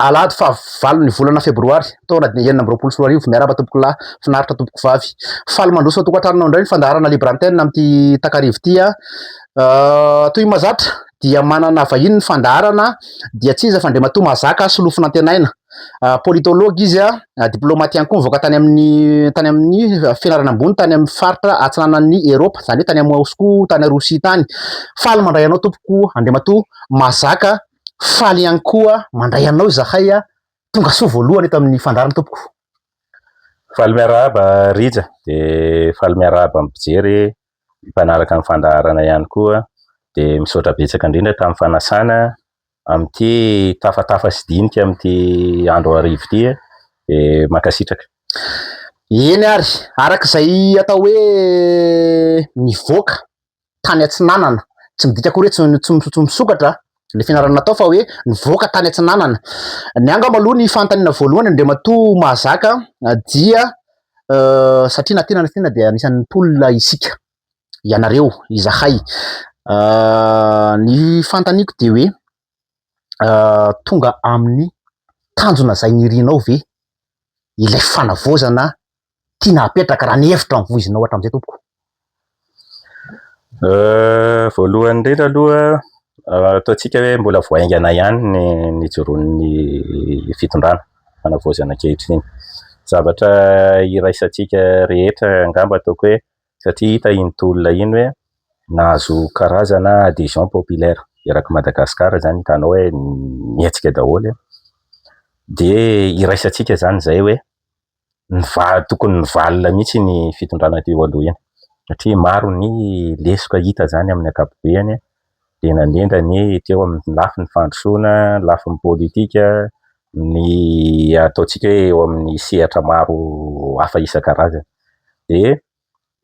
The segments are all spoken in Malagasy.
alahady fahavalo ny volana febroary taona 2024 miarahaba tompoko lahy finaritra tompoko vavy faly mandroso tokantranonao indray ny fandaharana libre antenne amty takarivo ty toy mazatra dia manana vahiny ny fandaharana dia tsy iza fa Andriamatoa Mazaka solofina antenaina politologue izy diplomate ihany koa mivoaka tany amin'ny fianarana ambony tany amin'ny faritra atsinanan'ny Eropa zany hoe tany amin'ny Moscou tany Rosia tany faly mandray anao tompoko Andriamatoa Mazaka faly ihany koa mandray anao zahay tonga soa voalohany eto amin'ny fandarana tompoko. Faly miarahaba Rija de faly miarahaba ampijery mpanaraka amin'ny fandaharana ihany koa de misaotra betsaka indrindra tamin'ny fanasana amty tafatafa sy dinika amty andro arivo ty de makasitraka. Eny ary arak'izay atao hoe nivoaka tany Atsinanana tsy midika akory tsy misokatra le fianarana natao fa hoe nivoaka tany Atsinanana ny angamba aloha ny fanontaniana voalohany Andriamatoa Mazaka dia satria na tena dia anisan'ny tolona isika ianareo izahay ny fantaniko de hoe tonga amin'ny tanjona zay nirinao ve ilay fanavozana tiana apetraka raha ny hevitra ny voizinao hatram'izay tompoko. Voalohany indrindra aloha ataontsika hoe mbola voaingana ihany ny joron'ny fitondrana fanavozana ankehitriny zavatra iraisantsika rehetra angamba ataoko hoe satria hita iny tolona iny hoe nahazo karazana adhésion populaire eraky Madagasikara zany hitanao hoe mihetsika daholo de iraisantsika zany zay hoe tokony nivalina mihitsy ny fitondrana teo aloha iny satria maro ny lesoka hita zany amin'ny ankapobeny de nandrindra ny teo amin'ny lafin'ny fandrosoana lafin'ny politika ny ataontsika hoe eo amin'ny sehatra maro hafa isan-karazany de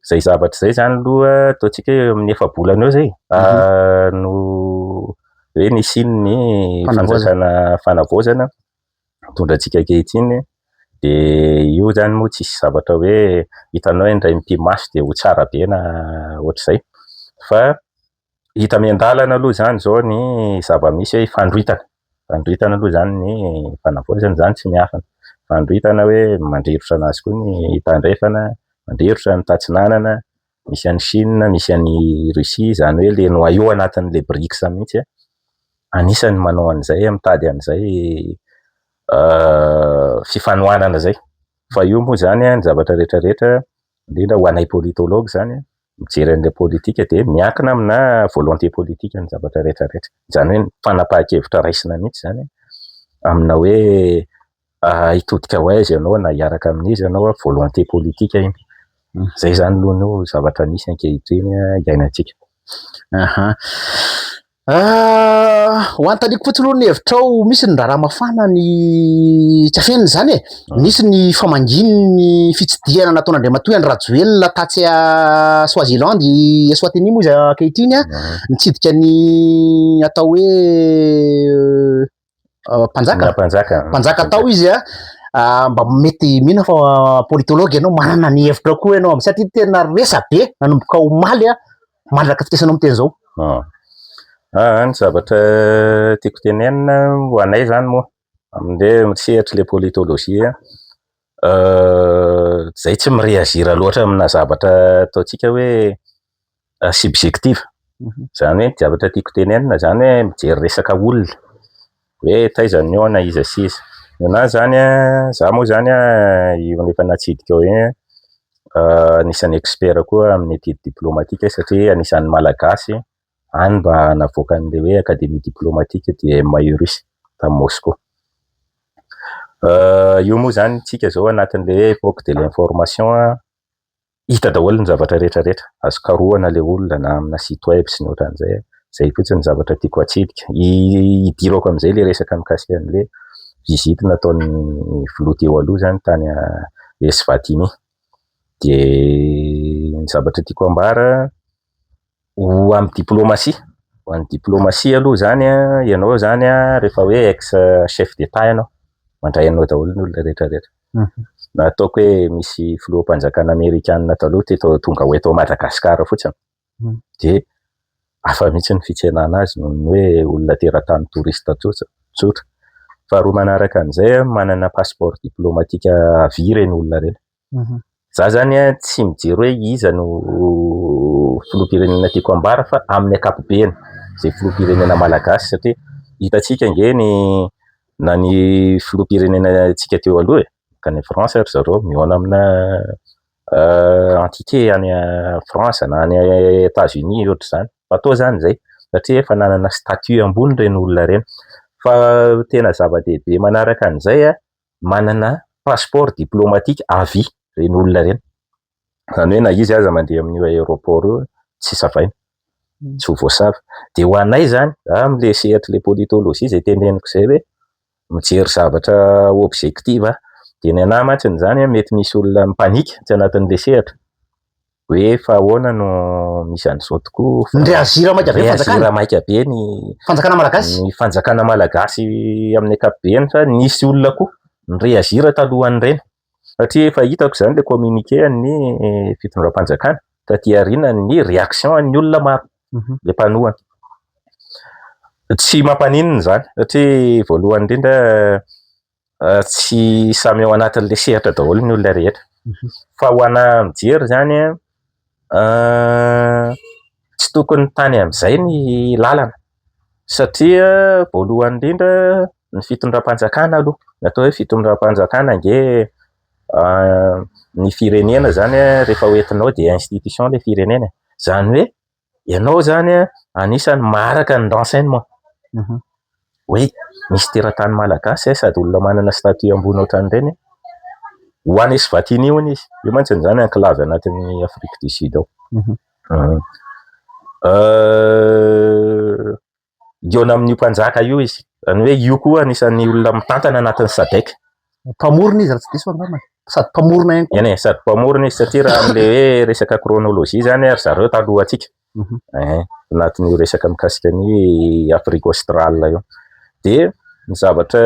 zay zavatra zay zany aloha ataontsika hoe amin'ny efa-bolana eo zay no hoe nisiny ny fanjakana fanavozana tondrantsika ankehitriny de io zany moa tsisy zavatra hoe hitanao hoe indray mpimaso de ho tsara be na ohatr'izay fa hita miandalana aloha zany zao ny zava-misy hoe fandroitana aloha zany ny fanavozana zany tsy miafana fandroitana hoe mandrirotra anazy koa ny tandrefana mandrirotra ny tatsinanana misy an'ny Chine misy an'ny Russie zany hoe le noyau anatin'le BRICS mihitsy anisany manao an'izay mitady an'izay fifanohanana zay fa io moa zany ny zavatra rehetrarehetra indrindra ho anay politologue zany mijery an'le politika de miankina amina volonté politika ny zavatra rehetrarehetra zany hoe fanapahan-kevitra raisina mihitsy zany amina hoe hitodika ho aiza ianao na hiaraka amin'izy ianao volonté politika iny zay zany aloha no zavatra nisy ankehitriny iainantsika. Ho antaniko fotsiny aloha ny hevitrao misy ny raharaha mafana ny tsy afeniny zany nisy ny famanginy ny fitsidihana nataon'Andriamatoa ny Rajoelina tatsy Swaziland Eswatini moa izy ankehitriny nitsidika ny atao hoe mpanjaka tao izy mba mety mihina fa politologue ianao manana ny hevitra koa ianao satria tena resa be nanomboka omaly mandraka fitesanao miteny zao. Ny zavatra tiako tenenina ho anay zany moa amin'le misehatra le politolojia zay tsy mireazira loatra amina zavatra ataontsika hoe subjective zany hoe zavatra tiako tenenina zany hoe mijery resaka olona hoe taizany eo na iza sy iza na zany za moa zany io efa natsidika eo iny anisan'ny expert koa amin'ny étude diplomatique satria anisan'ny malagasy any mba navoaka an'le hoe académie diplomatique de Mauritius tamin'ny Moscou. Io moa zany tsika zao anatin'le époque de l'information hita daholo ny zavatra rehetrarehetra azo karohana le olona na amina site web sy ny ohatran'izay zay fotsiny ny zavatra tiako atsidika hidirako am'izay le resaka mikasika an'le visite nataon'ny filoha teo aloha zany tany Eswatini de ny zavatra tiako ambara ho amin'ny diplomatie ho an'ny diplomatie aloha zany ianao zany rehefa hoe ex chef d'état ianao mandray anao daholo ny olona rehetrarehetra na ataoko hoe misy filoham-panjakana amerikanina taloha teto tonga ho eto Madagasikara fotsiny de hafa mihitsy ny fitsenana azy noho ny hoe olona teratany touriste tsotra tsotra. Faharoa manaraka an'izay manana passeport diplomatika avy ireny olona ireny. Za zany tsy mijery hoe iza no filoham-pirenena tiako ambara fa amin'ny ankapobeny zay filoham-pirenena malagasy satria hitantsika nge na ny filoham-pirenena tsika teo aloha ka ny France ry zareo mihaona amina entité any France na any États-Unis ohatr'izany. Atao zany zay satria efa nanana statut ambony reny olona reny. Fa tena zava-dehibe manaraka an'izay manana passeport diplomatique avy reny olona reny. Zany hoe na izy aza mandeha amin'ny aéroport io tsy savaina, tsy ho voasava. Dia ho anay zany amin'ilay sehatra le politologie izay teneniko izay hoe mijery zavatra objective dia ny anahy mantsiny zany mety misy olona mipanika tsy anatin'ilay sehatra hoe fa ahoana no misy an'izao tokoa. Réagir maika be fanjakana maika be ny fanjakana malagasy, ny fanjakana malagasy amin'ny ankapobeny fa nisy olona koa nireagira talohan'ireny. Satria efa hitako zany le communiqué ny fitondram-panjakana taty aoriana ny réaction ny olona maro le mpanohana. Tsy mampaninona zany satria voalohany indrindra tsy samy ao anatin'le sehatra daholo ny olona rehetra. Fa ho anahy mijery zany tsy tokony tany amin'izay ny lalana satria voalohany indrindra ny fitondram-panjakana aloha natao hoe fitondram-panjakana nge ny firenena zany rehefa hoentinao dia institution le firenena. Zany hoe ianao zany anisany maharaka ny renseignement hoe misy teratany malagasy sady olona manana statut ambony ohatran'ireny ho any Eswatini hono izy. Io mantsiny zany enclave anatin'ny Afrique du Sud ao. Iona amin'io mpanjaka io izy. Zany hoe io koa anisan'ny olona mitantana anatin'ny SADC. Mpamorona izy raha tsy diso angamba. Sady mpamorona ihany koa. Eny sady mpamorona izy satria raha amin'ilay hoe resaka chronologie zany ry zareo taloha antsika. Anatin'io resaka mikasika ny Afrique australe io. Dia ny zavatra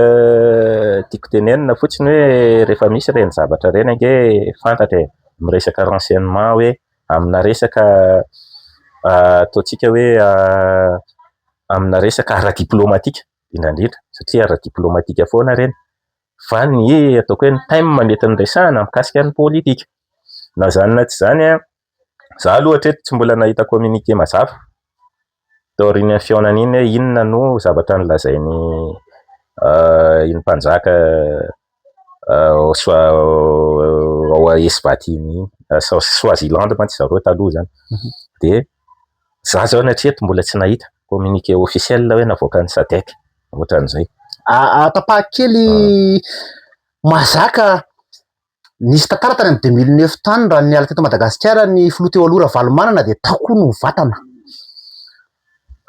tiako tenenina fotsiny hoe rehefa misy reny zavatra reny ange fantatra amin'ny resaka renseignement hoe amina resaka ataontsika hoe amina resaka ara-diplomatika indrindra satria ara-diplomatika foana reny. Fa ny ataoko hoe ny thème mety niresahana mikasika ny politika. Na zany na tsy zany za aloha hatreto tsy mbola nahita communiqué mazava taorian'ny fihaonana iny hoe inona no zavatra nolazainy iny mpanjaka ao Eswatini Swaziland mantsy zareo taloha zany. Dia za zao hatreto mbola tsy nahita communiqué officiel hoe navoakan'ny SADC ohatran'izay. Tapakely mazaka nisy tantara tany amin'ny 2009 tany raha niala teto Madagasikara ny filoha teo aloha Ravalomanana dia takoa no vatana.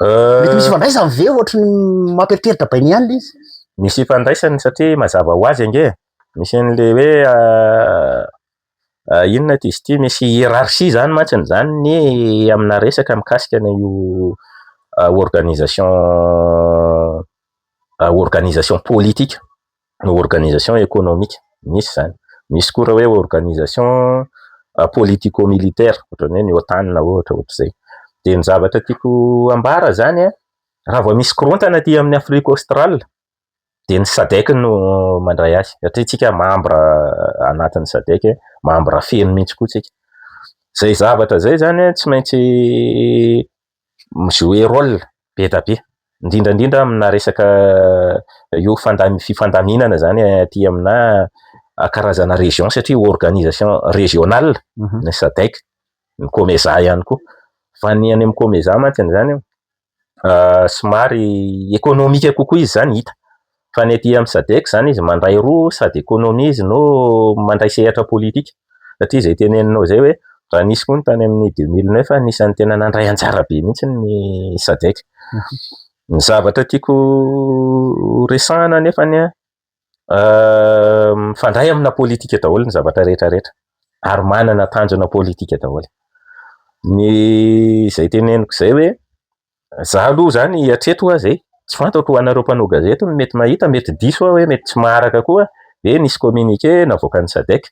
Mety misy fandraisany ve ohatry ny mampieritreritra bainy ihany izy? Misy fandraisany satria mazava ho azy ange misy an'le hoe inona ty izy ity misy hiérarchie zany mantsiny zany ny amina resaka mikasika na io organisation politique na organisation économique misy zany. Misy koa raha hoe organisation politico-militaire ohatran'ny hoe ny OTAN na ohatr'izay. Dia ny zavatra tiako ambara zany raha vao misy korontana aty amin'ny Afrique australe dia ny SADC no mandray azy satria tsika membre anatin'ny SADC, membre feno mihitsy koa tsika. Zay zavatra zay zany tsy maintsy mijouer rôle be da be indrindrandrindra amina resaka io fifandaminana zany aty amina karazana région satria organisation régionale ny SADC, ny COMESA ihany koa. Fa ny any amin'ny COMESA mantsiny zany somary économique kokoa izy zany hita. Fa ny aty amin'ny SADC zany izy mandray roa sady économie izy no mandray sehatra politika. Satria izay teneninao zay hoe raha nisy koa ny tany amin'ny 2009 anisan'ny tena nandray anjara be mihitsy ny SADC. Ny zavatra tiako resahana nefany mifandray amina politika daholo ny zavatra rehetrarehetra ary manana tanjona politika daholo. Ny izay teneniko izay hoe za aloha zany hatreto zay tsy fantako ho anareo mpanao gazety mety mahita mety diso hoe mety tsy maharaka koa dia nisy communiqué navoakan'ny SADC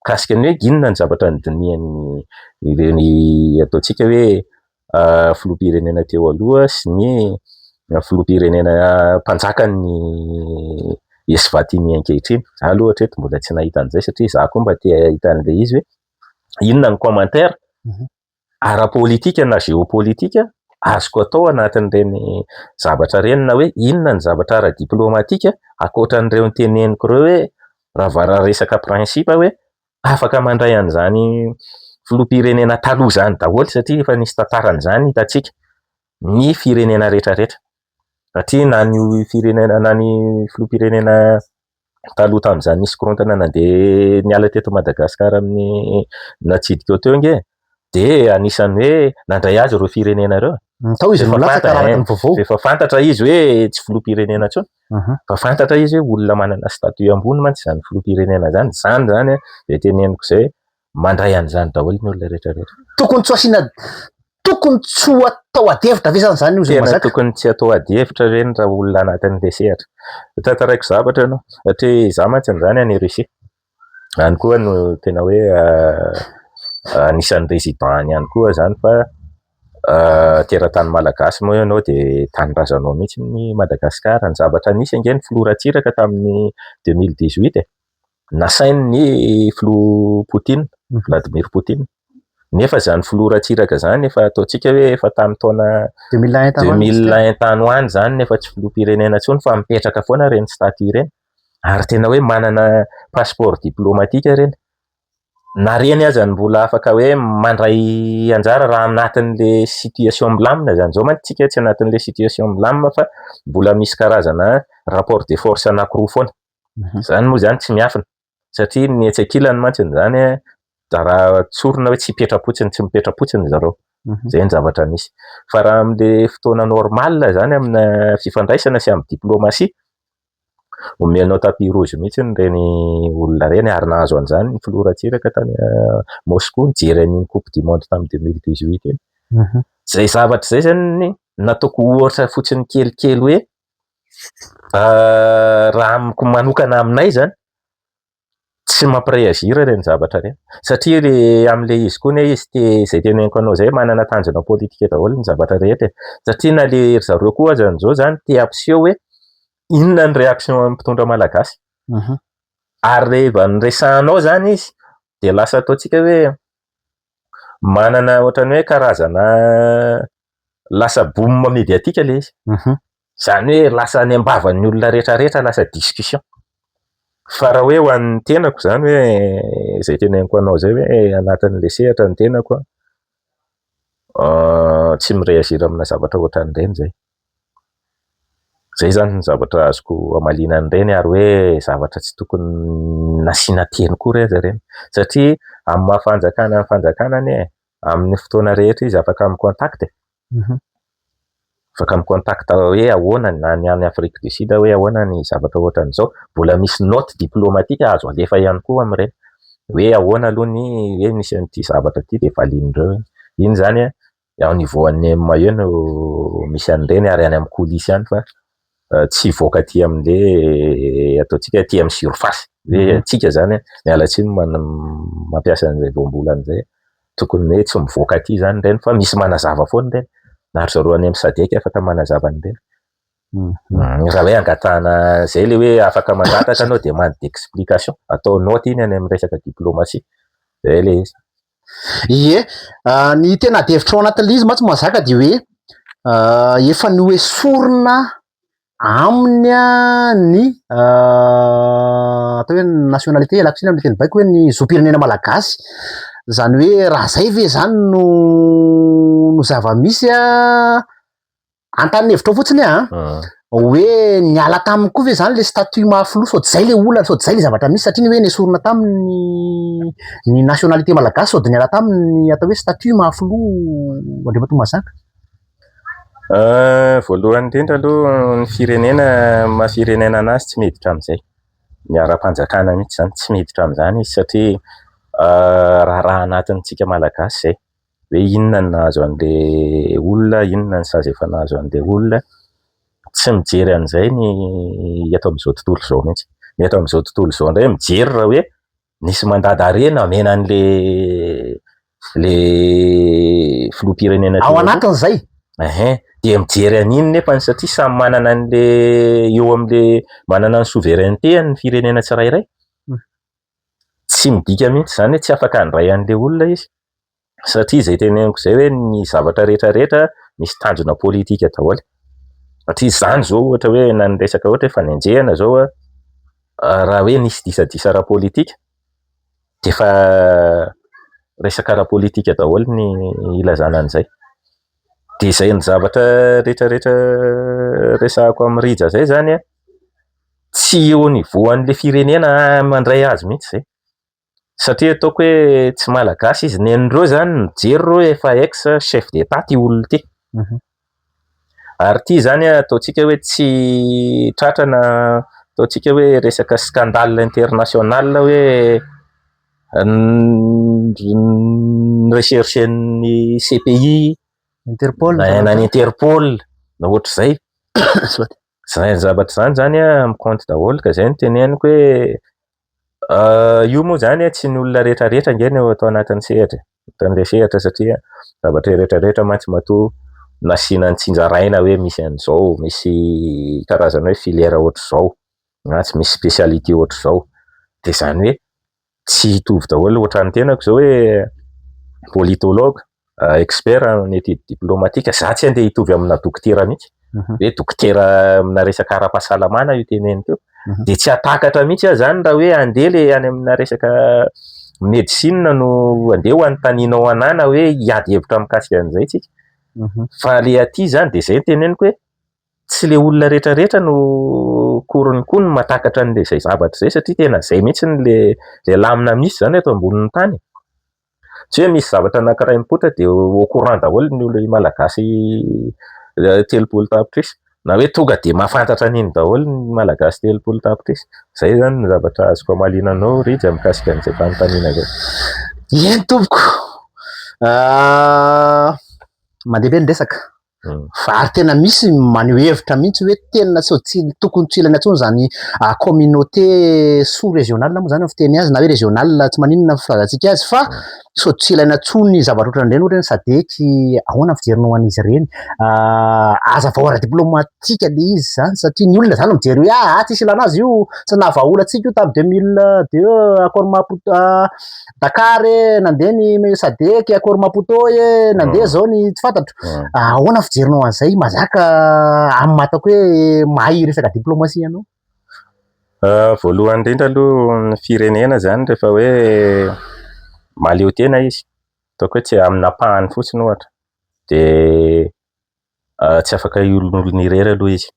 mikasika ny hoe inona ny zavatra nodinihan'ny ataontsika hoe filoham-pirenena teo aloha sy ny filoham-pirenena mpanjakany Eswatini ankehitriny. Za aloha hatreto mbola tsy nahita an'izay satria za koa mba te hahita an'ilay izy hoe inona ny commentaire ara-politika na géopolitika azoko atao anatin'ireny zavatra reny, na hoe inona ny zavatra ara-diplomatika ankoatran'ireo teneniko ireo hoe raha vara resaka prinsipa hoe afaka mandray an'izany filoham-pirenena taloha zany daholo satria efa nisy tantaran'izany hitantsika ny firenena rehetrarehetra. Satria na ny firenena na ny filoham-pirenena taloha tamin'izany nisy korontana nandeha niala teto Madagasikara amin'ny natsidika teo nge dia anisany hoe nandray azy ireo firenena ireo. Tao izy nolatsaka araka ny vaovao. Efa fantatra izy hoe tsy filoham-pirenena intsony. Fa fantatra izy hoe olona manana statut ambony mantsy zany filoham-pirenena zany. Zany zany dia teneniko izay mandray an'izany daholo ny olona rehetrarehetra. Tokony tsy asiana tokony tsy atao ady-hevitra ve zany io tena tokony tsy atao ady-hevitra reny raha olona anatin'ilay sehatra. Tantaraiko zavatra ianao satria za mantsy an'izany any Russie. Any koa no tena hoe anisan'ny résident ihany koa zany fa teratany malagasy moa ianao dia tanirazanao mihitsy ny Madagasikara. Ny zavatra nisy ange ny filoran-tsiraka tamin'ny 2018 nasainy ny filoha Poutine, Vladimir Poutine. Nefa zany filoran-tsiraka zany efa ataontsika hoe efa tamin'ny taona 2001 tany hoany zany nefa tsy filoham-pirenena intsony fa mipetraka foana reny statut ireny ary tena hoe manana passeport diplomatika reny. Na reny aza mbola afaka hoe mandray anjara raha anatin'ilay situation milamina zany. Zao mantsy tsika tsy anatin'ilay situation milamina fa mbola misy karazana rapport de force anankiroa foana. Zany moa zany tsy miafina satria ny etsakilany mantsy zany raha tsorina hoe tsy hipetra-potsiny tsy mipetra-potsiny zareo. Zay ny zavatra nisy. Fa raha amin'ilay fotoana normal zany amina fifandraisana sy amin'ny diplomasia omenao tapis rouge mihitsy reny olona reny ary nahazo an'izany ny filoran-tsiraka tany Moscou nijery an'iny coupe du monde tamin'ny 2018 iny. Zay zavatra zay zany nataoko ohatra fotsiny kelikely hoe raha amiko manokana aminay zany tsy mampiréagir reny zavatra reny satria amin'ilay izy koa ne izy zay teneniko anao zay manana tanjona politika daholo ny zavatra rehetra satria na le zareo koa zany zao zany te ampiseho hoe inona ny réaction amin'ny mpitondra malagasy ary rehefa niresahanao zany izy dia lasa ataontsika hoe manana ohatrany hoe karazana lasa boom médiatique le izy. Zany hoe lasa ny ambavan'ny olona rehetrarehetra lasa discussion. Fa raha hoe ho an'ny tenako zany hoe zay teneniko anao zay hoe anatin'ilay sehatra ny tenako tsy miréagir amina zavatra ohatran'ireny zay. Zay zany ny zavatra azoko amaliana an'ireny ary hoe zavatra tsy tokony nasiana teny koa reny satria amin'ny mahafanjakana amin'ny fotoana rehetra izy afaka amin'ny contact. Afaka mikontakta hoe ahoana na ny any Afrique du Sud hoe ahoana ny zavatra ohatran'izao. Mbola misy note diplomatique azo alefa ihany koa amin'ireny hoe ahoana aloha ny hoe misy an'ity zavatra ity dia valin'ireo. Iny zany au niveau any eo no misy an'ireny ary any amin'ny coulisses ihany fa tsy voaka aty amin'ilay ataontsika aty amin'ny surface. Hoe tsika zany miala tsiny mampiasa an'izay voambolana izay tokony hoe tsy mivoaka aty zany ireny fa misy manazava foana ireny. Ary zareo any amin'ny SADC afaka manazava an'ireny. Raha hoe angatahana zay le hoe afaka mangataka anao dia demande d'explication atao note iny any amin'ny resaka diplomasia. Zay le izy. Ie, ny tena ady-hevitra ao anatin'ilay izy mantsy mazaka dia hoe efa noesorina aminy ny atao hoe nationalité laksina amin'ny teny baiko hoe ny zom-pirenena malagasy. Zany hoe raha zay ve zany no zava-misy antan'ny hevitra fotsiny hoe niala taminy koa ve zany le statut mahafiloha sao zay le olana sao zay le zavatra misy satria hoe nesorina taminy ny nationalité malagasy sao de niala taminy atao hoe statut mahafiloha Andriamatoa Mazaka. Voalohany indrindra aloha ny firenena maha-firenena anazy tsy miditra amin'izay. Ny ara-panjakana mihitsy zany tsy miditra amin'izany izy satria raha anatintsika malagasy zay hoe inona ny nahazo an'ilay olona, inona ny sazy efa nahazo an'ilay olona, tsy mijery an'izay ny eto amin'izao tontolo izao mihitsy. Ny eto amin'izao tontolo izao indray mijery raha hoe nisy mandady harena amena an'ilay filoham-pirenena ao anatin'izay dia mijery an'iny nefa satria samy manana an'le eo amin'le manana ny souveraineté ny firenena tsirairay. Tsy midika mihitsy zany hoe tsy afaka handray an'le olona izy satria izay teneniko izay hoe ny zavatra rehetrarehetra misy tanjona politika daholo. Satria izany zao ohatra hoe na ny resaka ohatra hoe fanenjehana zao raha hoe nisy disadisa ara-politika dia efa resaka ara-politika daholo ny ilazana an'izay. Dia izay ny zavatra rehetrarehetra resahako amin'ny rija zay zany tsy eo niveau an'le firenena mandray azy mihitsy izay. Satria ataoko hoe tsy malagasy izy, nenindreo zany mijery reo efa ex chef d'état ty olona ty. Ary ty zany ataontsika hoe tsy tratrana, ataontsika hoe resaka scandale international hoe recherche-ny CPI, Interpol na ny Interpol na ohatr'izay. Zay zavatra zany zany miconte daholo ka zay no teneniko hoe io moa zany tsy ny olona rehetrarehetra nge no atao anatin'ny sehatra, atan'le sehatra satria zavatra rehetrarehetra mantsy matoa nasiana ny tsinjaraina hoe misy an'izao, misy karazana hoe filière ohatr'izao na tsy misy spécialité ohatr'izao. Dia zany hoe tsy hitovy daholo. Ohatran'ny tenako zao hoe politologue, expert en étude diplomatique, za tsy andeha hitovy amina dokotera mihitsy. Hoe dokotera amina resaka ara-pahasalamana io teneniko io. Dia tsy atakatra mihitsy aho zany raha hoe andeha le any amina resaka médecine no andeha ho anontanianao anahy na hoe hiady hevitra mikasika an'izay tsika. Fa le aty zany dia izay teneniko hoe tsy le olona rehetrarehetra no korony koa no mahatakatra an'le izay zavatra izay satria tena izay mihitsy le lamina misy zany eto ambonin'ny tany. Tsy hoe misy zavatra anankiray mipoitra dia au courant daholo ny olona malagasy 30 tapitrisa na hoe tonga dia mahafantatra an'iny daholo ny malagasy 30 tapitrisa. Zay zany ny zavatra azoko amaliana anao Rija mikasika an'izay fanontaniana zay. Eny tompoko, mandeha be ny resaka fa ary tena misy maneho hevitra mihitsy hoe tena tokony tsy ilana intsony zany communauté sous régionale moa zany fiteny azy na hoe régional tsy maninona firazantsika azy fa tsy ilaina intsony zavatra ohatran'ireny ohatra ny sadeky ahoana fijerinao an'izy ireny aza vao ara-diplomatika le izy zany satria ny olona zany mijery hoe tsisy ilana azy io tsy nahavaolatsika io tamin'ny 2002 accord Maputo Dakar nandeha ny sadeky accord Maputo nandeha zao ny tsy fantatro ahoana fijerinao an'izay mazaka amin'ny matako hoe mahay resaka diplomasia ianao? Voalohany indrindra aloha ny firenena zany rehefa hoe maleo tena izy, ataoko hoe tsy amina pahany fotsiny ohatra dia tsy afaka iolon'olona irery aloha izy.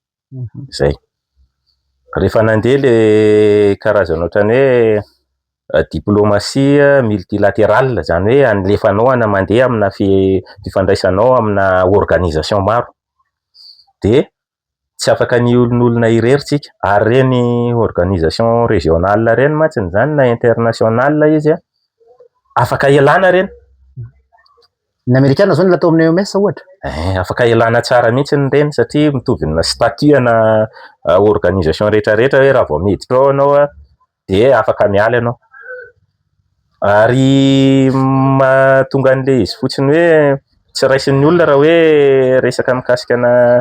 Zay. Rehefa nandeha le karazana ohatran'ny hoe diplomasia multilatérale zany hoe alefanao mandeha amina fifandraisanao amina organisation maro dia tsy afaka ny olon'olona irery tsika. Ary reny organisation régionale reny mantsiny zany na international izy afaka ialana reny. Ny Amerikana zao natao amin'ny OMS ohatra. Afaka ialana tsara mihitsy reny satria mitovy na statut na organisation rehetrarehetra hoe raha vao miditra ao anao dia afaka miala ianao. Ary mahatonga an'le izy fotsiny hoe tsy raisin'ny olona raha hoe resaka mikasikana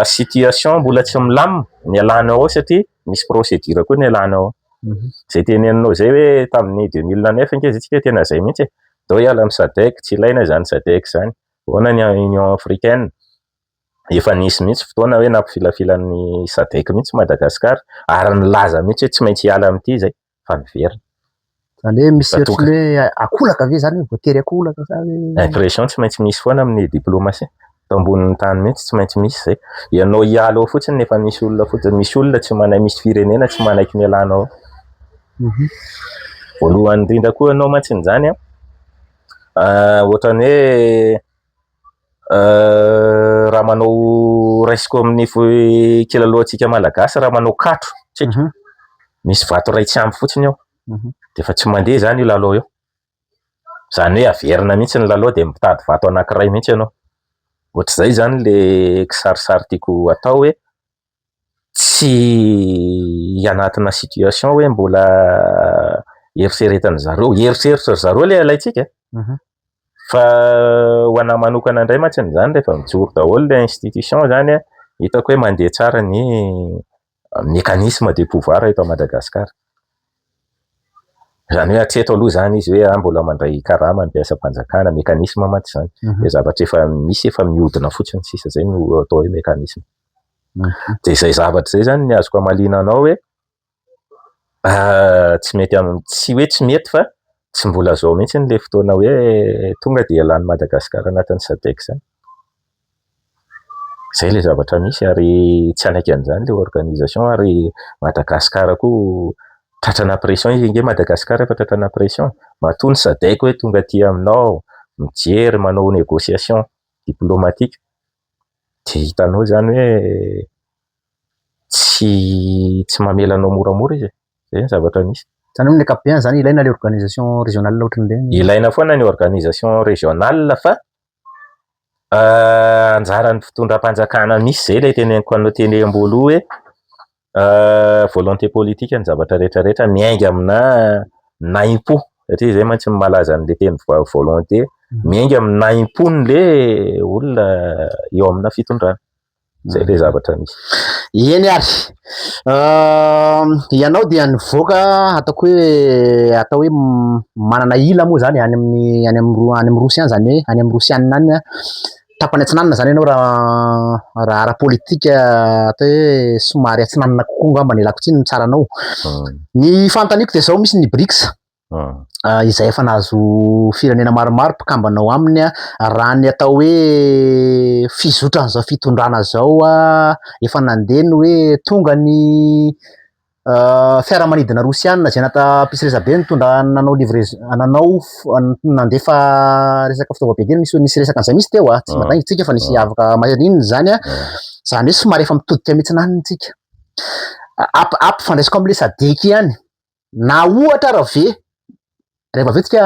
situation mbola tsy milamina ny alanao ao satria misy procédure koa ny alanao ao. Zay teneninao zay hoe tamin'ny 2009 ange izay tena zay mihitsy dao hiala amin'ny SADC, tsy ilaina zany SADC zany. Ahoana ny Union africaine efa nisy mihitsy fotoana hoe nampifilafilan'ny SADC mihitsy Madagascar ary nilaza mihitsy hoe tsy maintsy hiala amin'ity zay fa niverina. Zany hoe misy hoe akolaka ve zany voatery akolaka sa impression tsy maintsy misy foana amin'ny diplomatie ambonin'ny tany mihitsy tsy maintsy misy zay. Ianao hiala ao fotsiny nefa misy olona fotsiny, misy olona tsy misy firenena tsy manaiky ny alanao. Voalohany indrindra koa ianao mantsiny zany ohatran'ny hoe raha manao raisiko amin'ny kilalaontsika malagasy raha manao katro tsika misy vato ray tsy ampy fotsiny ao dia efa tsy mandeha zany io lalao io. Zany hoe averina mihitsy ny lalao dia mitady vato anankiray mihitsy ianao. Ohatr'izay zany le kisarisary tiako atao hoe tsy anatina situation hoe mbola eritreretan'ny zareo, eritreritra zareo le alaitsika Fa ho anahy manokana indray mantsiny zany rehefa mijoro daholo le institution zany hitako hoe mandeha tsara ny mécanisme de pouvoir eto Madagasikara. Zany hoe hatreto aloha zany izy hoe mbola mandray karama ny mpiasam-panjakana, mécanisme mantsy zany. De zavatra efa misy efa mihodina fotsiny sisa zay no atao hoe mécanisme. De izay zavatra zay zany ny azoko amalina anao hoe tsy mety tsy hoe tsy mety fa tsy mbola zao mihitsy le fotoana hoe tonga de ialany Madagasikara anatin'ny SADC zany. Zay le zavatra misy ary tsy anaky an'izany le organisation ary Madagasikara koa tratrana pression izy nge Madagasikara efa tratrana pression. Matoa ny SADC hoe tonga aty aminao mijery manao négociation diplomatique. De hitanao zany hoe tsy mamela anao moramora izy. Zay ny zavatra misy. Zany hoe ny ankapobeny zany ilaina le organisation régionale ohatran'ireny. Ilaina foana ny organisation régionale fa anjaran'ny fitondram-panjakana misy zay ilay teneniko anao teny ambolo hoe volonté politique ny zavatra rehetra miainga amina naim-po satria zay mantsy malaza an'le teny volonté miainga amina naim-pony le olona eo amina fitondrana. Zay le zavatra misy. Eny ary ianao dia nivoaka ataoko hoe atao hoe manana ila moa zany any amin'ny Rosy any zany hoe any amin'ny Rosianina any tapany atsinanana zany ianao raha politika atao hoe somary atsinanana kokoa ngamba ny lakotiny ny tsara anao. Ny fantaniko de zao misy ny BRICS. Izay efa nahazo firenena maromaro mpikambana ao aminy raha ny atao hoe fizotran'izao fitondrana zao efa nandeny hoe tonga ny fiaramanidina Rosianina zay nata-pisiresa be nitondra nanao nandefa resaka fitaovam-piadiana nisy resaka an'izay misy teo tsy matangy tsika fa nisy avaka marinina zany zany hoe somary efa mitodika mitsinanana tsika. Ampifandraisiko am'le SADC ihany na ohatra raha ve rehefa vetika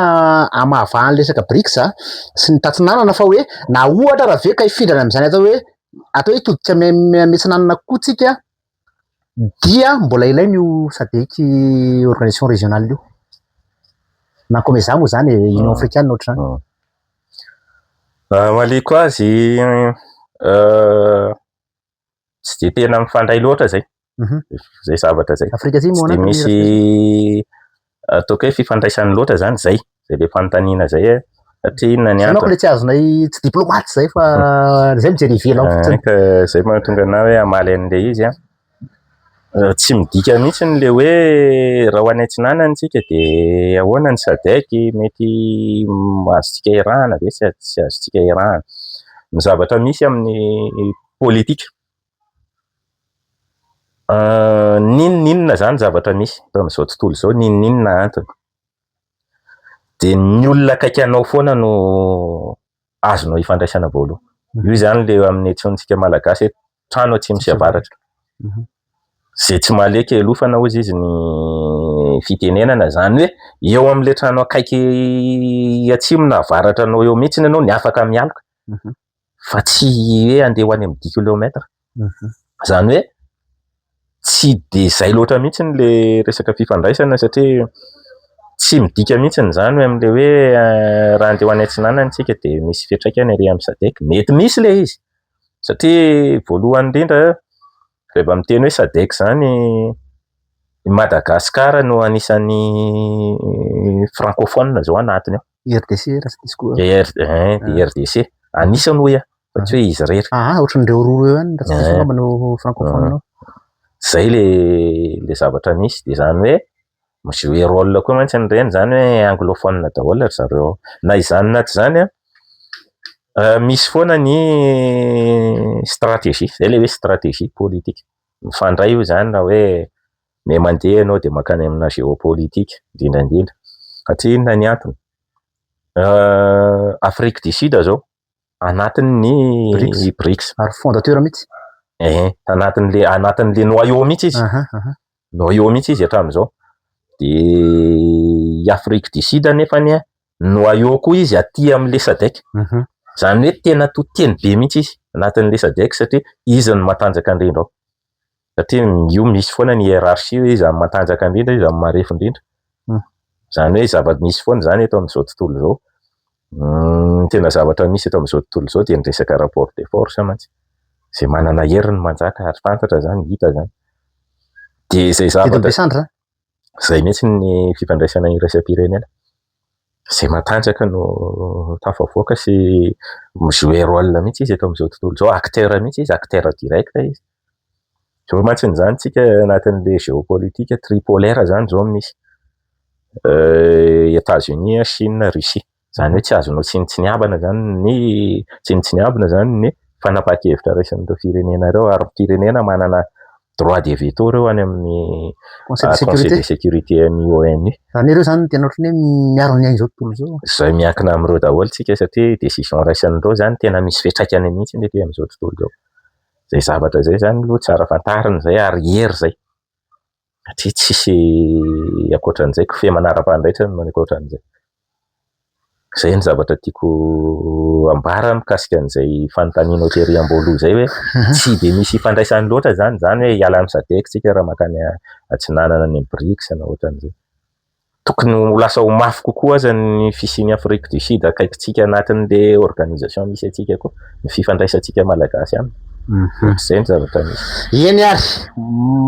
amahavan'ny resaka BRICS sy ny tatsinanana fa hoe na ohatra raha ve ka hifindrana amin'izany atao hoe hitodika mitsinanana koa tsika dia mbola ilaina io SADC organisation régionale io. Na koa za moa zany Union africaine ohatr'izany. Maliko azy tsy de tena mifandray loatra zay. Zay zavatra zay. Afrika Atsimo de misy ataoko hoe fifandraisany loatra zany zay le fanontaniana zay satria inona ny antony. Le tsy azonay tsy diplomate zay fa zay mijery ivelany fotsiny. Zay mahatonga ana hoe amaly an'le izy tsy midika mihitsy le hoe raha ho any antsinanana tsika de ahoana ny SADC mety azontsika iarahana ve tsy azontsika iarahana. Ny zavatra misy amin'ny politika ninona zany zavatra misy amin'izao tontolo izao ninona antony de ny olona akaiky anao foana no azonao ifandraisana voalohany. Io zany le amin'ny antsointsika malagasy trano atsimo sy avaratra. Zay tsy maleky elofana hozy izy ny fitenenana zany hoe eo am'le trano akaiky atsimo na avaratra anao eo mihitsy ianao ny afaka mialoka fa tsy hoe andeha ho any amin'ny 10 kilomètre. Zany hoe tsy de zay loatra mihitsy le resaka fifandraisana satria tsy midika mihitsy zany am'le hoe raha andeha ho any antsinanana tsika de misy fiantraikany ary amin'ny SADC. Mety misy le izy satria voalohany indrindra rehefa miteny hoe SADC zany Madagasikara no anisan'ny francophone zao anatiny ao. RDC RDC anisany hoy fa tsy hoe izy rery. Ohatran'ireo roa eo any ngamba no francophone. Zay le zavatra misy de zany hoe mijouer rôle koa mantsy an'ireny zany hoe anglophone daholo ry zareo. Na izany na tsy zany misy foana ny stratégie zay le hoe stratégie politique. Mifandray io zany raha hoe me mandeha ianao de makany amina géopolitique indrindrandrindra satria inona ny antony Afrique du Sud zao anatin'ny BRICS ary fondateur mihitsy. Anatin'le noyau mihitsy izy. Noyau mihitsy izy hatramin'izao. De Afrique du Sud nefany noyau koa izy aty amin'le SADC. Zany hoe tena toteny be mihitsy izy anatin'le SADC satria izy no matanjaka indrindra ao. Satria io misy foana ny hiérarchie hoe izy amin'ny matanjaka indrindra izy amin'ny marefo indrindra. Zany hoe misy foana zany eto amin'izao tontolo izao Tena zavatra misy eto amin'izao tontolo izao dia ny resaka rapport de force mantsy. Izay manana heriny manjaka ary fantatra zany, hita zany. Dia izay zavatra izay mihitsy ny fifandraisana iraisam-pirenena. Izay matanjaka no tafavoaka sy mijouer rôle mihitsy izy eto amin'izao tontolo izao. Acteur mihitsy izy, acteur direct izy. Zao mantsy zany tsika anatin'ilay géopolitique tripolaire zany zao misy. États-Unis, Chine, Russie. Zany hoe tsy azonao tsinitsiniabana zany ny fanapahan-kevitra raisin'ireo firenena ireo, ary firenena manana droit de veto ireo any amin'ny Conseil de sécurité an'i ONU. Zany ireo zany tena ohatran'ny hoe miaro ny izao tontolo izao. Izay miankina amin'ireo daholo tsika satria décision raisin'ireo zany tena misy fiantraikany mihitsy ny amin'izao tontolo izao. Zay zavatra zay zany aloha tsara fantarina zay ary hery zay. Satria tsisy ankoatran'izay kofehy manara-panjaitra no ankoatran'izay. Zay ny zavatra tiako ambara mikasika an'izay fanontanianao tery ambolo zay hoe tsy dia misy ifandraisany loatra zany hoe hiala amin'ny SADC tsika raha makany atsinanana ny BRICS na ohatran'izay. Tokony ho lasa ho mafy kokoa aza ny fisian'ny Afrique du Sud akaikitsika anatin'ilay organisation misy antsika koa, ny fifandraisantsika malagasy aminy. Zay ny zavatra misy. Eny ary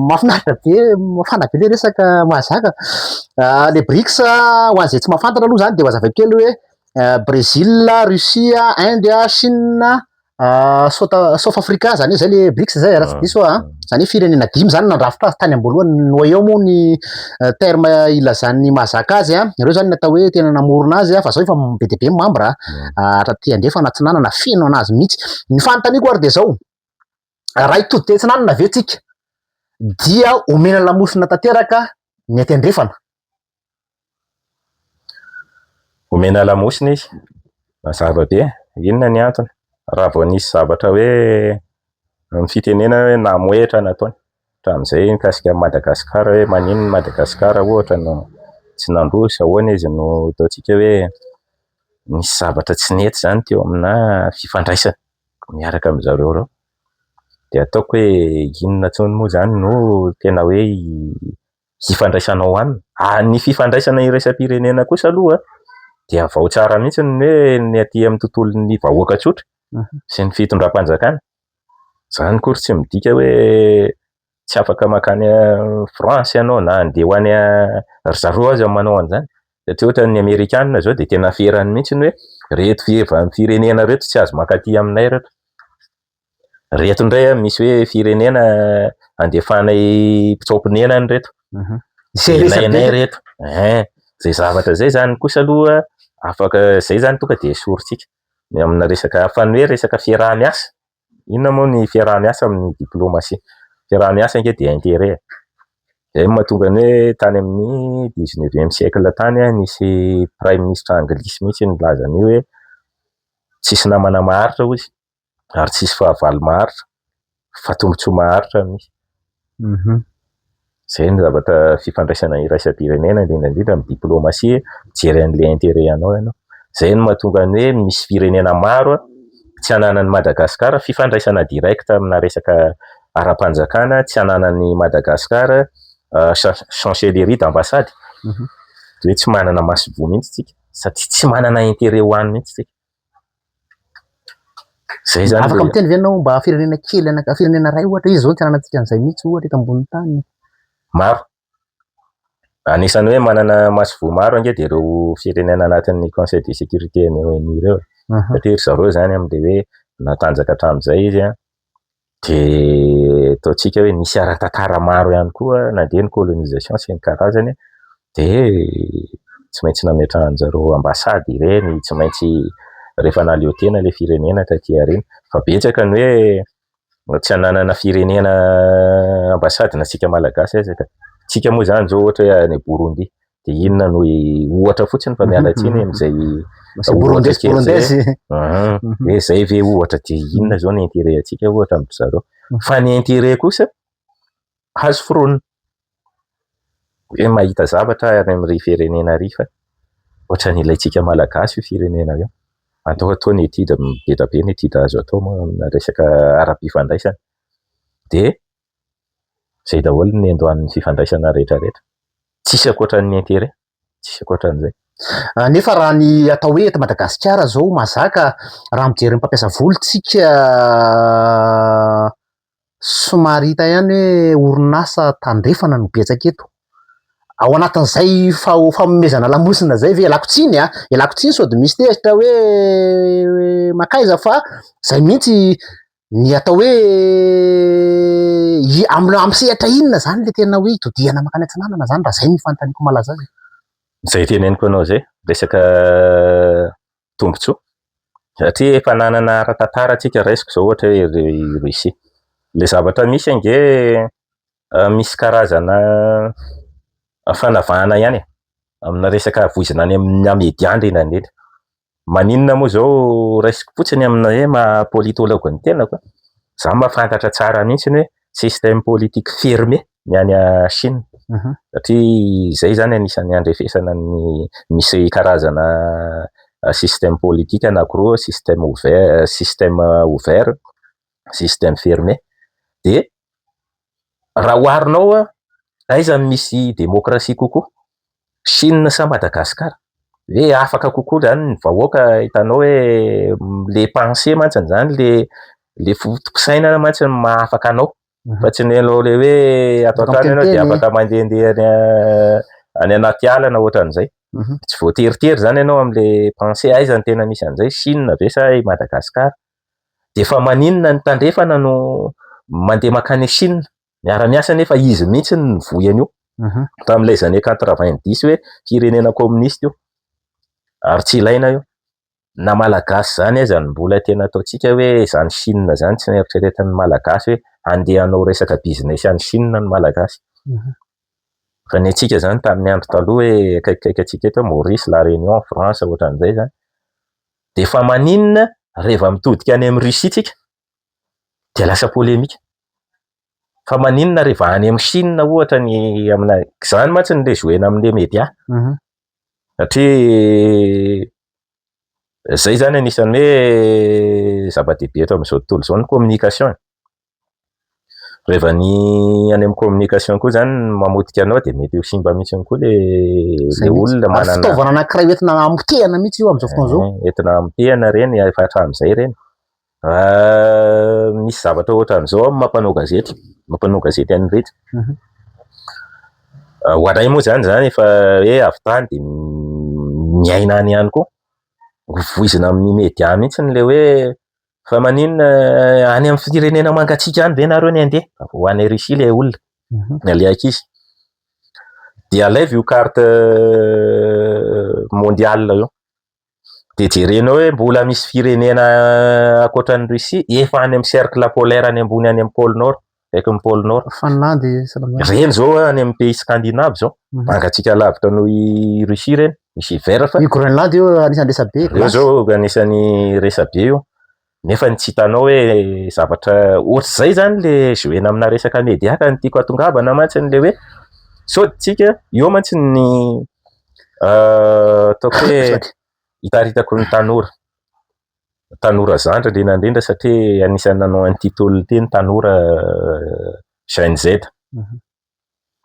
mahafinaritra be, mafana be ilay resaka mahazaka. Les BRICS ho an'izay tsy mahafantatra aloha zany dia mazava kely hoe Brésil, Russie, Inde, Chine, South Africa zany hoe zay le BRICS zay raha tsy diso zany hoe firenena 5 zany nandrafitra azy tany ambolohan'ny noyau moa ny terme ilazan'ny mahazaka azy ireo zany natao hoe tena namorona azy fa zao efa be dia be membre rahaty andefana tsinanana feno anazy mihitsy. Ny fanontaniako ary dia zao, raha hitody te tsinanana ve tsika dia omena lamosina tanteraka ny atendrefana? Omena lamosina izy mazava be, inona ny antony? Raha vao nisy zavatra hoe ny fitenena hoe namoetra nataony hatramin'izay mikasika Madagasikara hoe manino ny Madagasikara ohatra no tsy nandrosa ahoana izy no ataontsika hoe nisy zavatra tsy nety zany teo amina fifandraisana miaraka amin'izareo ireo. Dia ataoko hoe inona tsony moa zany no tena hoe hifandraisanao aminy. Ny fifandraisana iraisam-pirenena kosa aloha dia vao tsara mihitsy ny hoe ny aty amin'ny tontolon'ny vahoaka tsotra sy ny fitondram-panjakana. Zany kory tsy midika hoe tsy afaka makany France ianao na andeha ho any ry zareo aza manao an'izany. Satria ohatra ny Amerikanina zao dia tena ferany mihitsy ny hoe reto firenena reto tsy azo makaty aminay reto. Reto indray misy hoe firenena andefanay mpitsaopinenany reto. Ilainay reto. Zay zavatra zay zany kosa aloha afaka zay zany tonga dia esorintsika amina resaka afany hoe resaka fiaraha-miasa. Inona moa ny fiaraha-miasa amin'ny diplomasia? Fiaraha-miasa ange dia intérêt. Zay mahatonga ny hoe tany amin'ny 19e siècle tany nisy prime ministre anglisy mihitsy nilaza ny hoe tsisy namana maharitra hozy ary tsisy fahavalo maharitra fa tombotsoa maharitra misy. Zay ny zavatra fifandraisana iraisam-pirenena indrindra amin'ny diplomasia, jery an'ilay intérêt anao ianao. Zay ny mahatonga ny hoe misy firenena maro tsy ananan'ny Madagasikara fifandraisana direct amina resaka ara-panjakana, tsy ananan'ny Madagasikara chancellerie d'ambassade. Hoe tsy manana maso-bo mihitsy tsika satria tsy manana intérêt ho any mihitsy tsika. Zay zany. Afaka miteny ve ianao mba firenena kely firenena ray ohatra izy zao tsy ananantsika an'izay mihitsy ohatra eto ambony tany? Maro. Anisany hoe manana maso-bo maro ange dia ireo firenena anatin'ny Conseil de sécurité ny ONU ireo. Satria zareo zany amin'ilay hoe natanjaka hatramin'izay izy dia ataontsika hoe nisy ara-tantara maro ihany koa nandeha ny colonisation sy ny karazany dia tsy maintsy nametrahan'izareo ambasady ireny, tsy maintsy rehefa naleo tena ilay firenena taty aoriana. Fa betsaka ny hoe tsy ananana firenena ambasady na tsika malagasy aza. Tsika moa zany zao ohatra ny Burundi dia inona no ohatra fotsiny fa miala tsiny amin'izay Burundesy. Hoe zay ve ohatra dia inona zao ny intérêt atsika ohatra amin'ny zareo. Fa ny intérêt kosa hazo foronina. Hoe mahita zavatra any amin'ny firenena rifa ohatra ny ilaitsika malagasy io firenena io. Atao ny étude be da be ny étude azo atao amina resaka ara-pifandraisana. Dia zay daholo ny andohan'ny fifandraisana rehetra rehetra. Tsisy ankoatran'ny intérêt, tsisy ankoatran'izay. Nefa raha ny atao hoe eto Madagasikara zao mazaka raha mijery ny mpampiasa volontsika somary hita ihany hoe orinasa tandrefana no betsaka eto. Ao anatin'izay fanomezana lamosina zay ve ialako tsiny sao de misy tezitra hoe makaiza fa zay mihitsy ny atao hoe amin'ny sehatra inona zany le tena hoe itodiana makany antsinanana zany raha zay ny fanontaniako malaza azy. Zay teneniko anao zay resaka tombotsoa satria efa nanana ara-tantara atsika raisiko zao ohatra hoe Russie. Le zavatra misy ange misy karazana fanavahana ihany amina resaka voizina any amin'ny média indrindra. Maninona moa zao raisiko fotsiny amina hoe maha-politologue ny tenako. Za mahafantatra tsara mihitsy hoe système politique fermé ny any Chine. Satria zay zany anisan'ny andrefesana ny misy karazana système politique anankiroa, système ouvert, système fermé. De raha oharinao aiza misy démocratie kokoa, Chine sa Madagasikara? Hoe afaka kokoa zany ny vahoaka hitanao hoe le pensée mantsiny zany le fotosaina mantsiny mahafaka anao. Fa tsy ny anao le hoe atao tany ianao dia afaka mandehandeha any anaty ala na ohatran'izay. Tsy voateritery zany ianao am'le pensée aiza ny tena misy an'izay, Chine ve sa Madagasikara? De fa maninona ny tandrefana no mandeha makany Chine miara-miasa nefa izy mihitsy ny voy an'io tam'ilay années 90 hoe firenena communiste io, ary tsy ilaina io. Na malagasy zany aza ny mbola tena ataotsika hoe zany Chine zany tsy eritreretin'ny malagasy hoe andeha hanao resaka business any Chine ny malagasy. Fa ny antsika zany tamin'ny andro taloha hoe akaikikaiky atsika eto Maurice, La Réunion, France ohatran'izay zany. De fa maninona rehefa mitodika any amin'ny Russie tsika dia lasa polémique. Fa maninona rehefa any amin'ny Chine ohatra ny amina zany mantsy le jouena amin'le média. Satria zay zany anisan'ny hoe zava-dehibe eto amin'izao tontolo izao ny communication. Rehefa ny any amin'ny communication koa zany mamotika anao dia mety ho simba mihitsy koa le olona manana fitaovana anankiray entina hamotehana mihitsy io amin'izao fotoana izao. Entina hamotehana reny efa hatramin'izay reny. Misy zavatra ohatran'izao mampanao gazety any rehetra. Ho anay moa zany efa hoe avy tany dia miaina any ihany koa. Voizina amin'ny média mihitsy le hoe fa maninona any amin'ny firenena mangatsiaka any ve nareo ny andeha? Ho any Russie le olona, le ankizy. Dia alaivo io carte mondiale io. De jerenao hoe mbola misy firenena ankoatran'ny Russie efa any amin'ny cercle polaire any ambony any amin'ny pôle nord, avec ny pôle nord. Finlande, reny zao any amin'ny pays scandinave zao, mangatsiaka lavitra noho i Russie reny, misy hiver fa. I Groenland io anisan'ny resabe. Io zao anisan'ny resabe io. Nefa ny tsy hitanao hoe zavatra ohatr'izay zany le jouena amina resaka média ka ny tiako atongavana mantsy le hoe saoditsika io mantsy ny ataoko hoe hitaritako ny tanora zandry indrindra satria anisan'ny nanao an'ny titolo teny tanora Gen Z.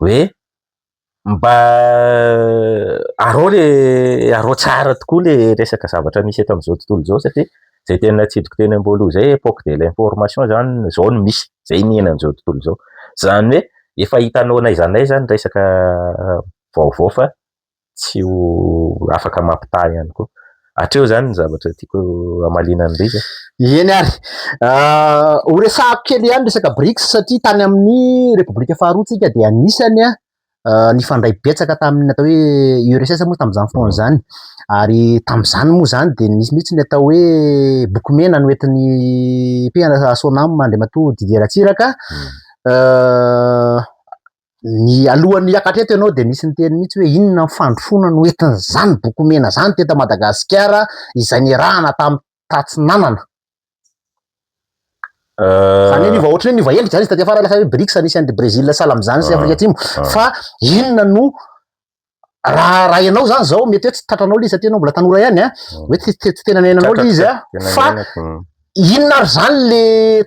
Hoe mba arao tsara tokoa le resaka zavatra misy eto amin'izao tontolo izao satria zay tena tsidiko teny amboloha zay époque de l'information zany zao no misy, zay miaina amin'izao tontolo izao. Zany hoe efa hitanao n'aiza n'aiza ny resaka vaovao fa tsy ho afaka mampitahy ihany koa. Hatreo zany ny zavatra tiako hamalina an'ilay. Eny ary. Ho resahako kely ihany resaka BRICS satria tany amin'ny Repoblika Faharoa dia anisany nifandray betsaka tamin'ny atao hoe URSS moa tamin'izany fotoana izany. Ary tamin'izany moa zany dia nisy mihitsy ny atao hoe boky mena noentin'ny mpianatra Sonam Andriamatoa Didier Ratsiraka. Ny alohan'ny hiakatra eto ianao dia nisy ny teny mihitsy hoe inona ny fandrosoana noentin'izany boky mena zany teto Madagasikara izay niarahana tamin'ny tatsinanana. Zany hoe ohatry hoe nivahelika zany izy taty afara lasa hoe BRICS anisan'ny Brésil sahala amin'izany sy Afrika Atsimo. Fa inona no raha ianao zany zao mety hoe tsy tatranao le izy satria ianao mbola tanora ihany hoe tsy tena nenanao le izy fa inona ary zany le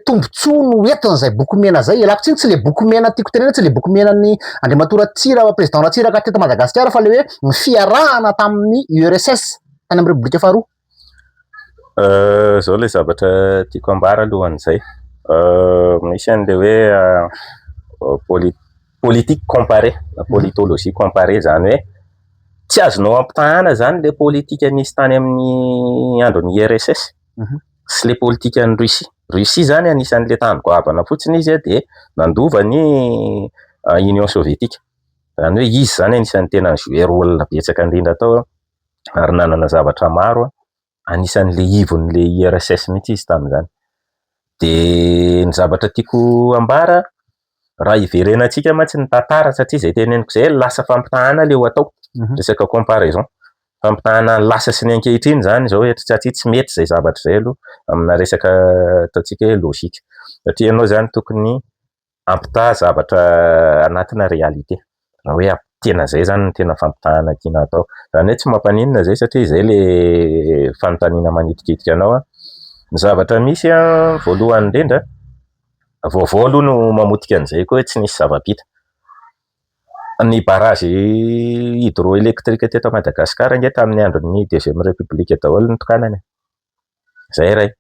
tombontsoa no entin'izay boky mena zay ialako tsiny tsy le boky mena tiako tenena tsy le boky menany Andriamatora Ratsiraka président Ratsiraka teto Madagasikara fa le hoe ny fiarahana tamin'ny URSS tany amin'ny Repoblika faharoa. Zao le zavatra tiako ambara alohan'izay. Misy an'le hoe politique comparée, politologie comparée zany hoe tsy azonao ampitahana zany le politika nisy tany amin'ny andron'ny URSS sy le politika ny Russie. Russie zany anisan'le tany goavana fotsiny izy de nandova ny Union Soviétique. Zany hoe izy zany anisan'ny tena joué rôle betsaka indrindra tao ary nanana zavatra maro anisan'le ivon'le URSS mihitsy izy tamin'izany. De ny zavatra tiako ambara raha iverenantsika mantsy ny tantara satria zay teneniko zay lasa fampitahana le ho atao resaka comparaison. Fampitahana lasa sy ny ankehitriny zany zao satria tsy mety zay zavatra zay aloha amina resaka ataontsika hoe logika. Satria ianao zany tokony ampitaha zavatra anatina réalité. Raha hoe tena zay zany tena fampitahana tiana atao. Zany hoe tsy mampaninona zay satria zay le fanontaniana manitikitika anao. Ny zavatra misy voalohany indrindra vaovao aloha no mamotika an'izay koa hoe tsy nisy zava-bita. Ny barrage hydroélectrique teto Madagasikara nge tamin'ny andron'ny deuxième république daholo ny tokanany. Zay ray.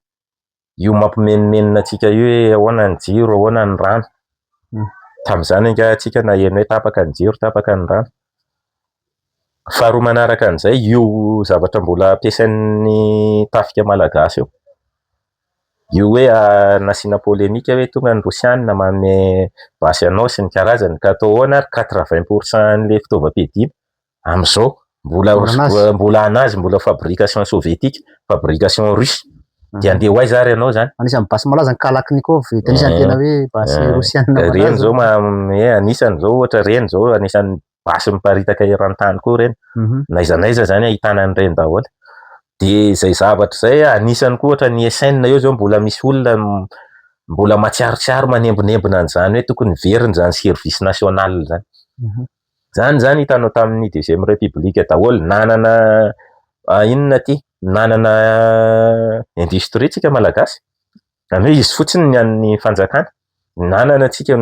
Io mampimenimena antsika io hoe ahoana ny jiro, ahoana ny rano. Tamin'izany nga antsika naheno hoe tapaka ny jiro, tapaka ny rano. Faharoa manaraka an'izay io zavatra mbola ampiasain'ny tafika malagasy io. Io hoe nasiana polémika hoe tonga ny Rosianina manome basy anao sy ny karazany ka atao ahoana ary 80% le fitaovam-piadiana amin'izao mbola anazy mbola fabrication soviétique, fabrication russe. Dia andeha ho aiza ary ianao zany? Anisan'ny basy malaza ny Kalaknikov, anisan'ny tena hoe basy Rosianina malaza. Reny zao anisan'ny zao ohatra reny zao anisan'ny basy miparitaka eran-tany koa reny. Naiza naiza zany ahitana an'ireny daholo. De zay zavatra zay anisan'ny koa ohatra ny SN eo zao mbola misy olona mbola matsiarotsiaro manembonembona an'izany hoe tokony verina zany service national zany. Zany hitanao tamin'ny deuxième république daholo nanana inona ty? Nanana industrie tsika malagasy. Zany hoe izy fotsiny ny an'ny fanjakana. Nanana tsika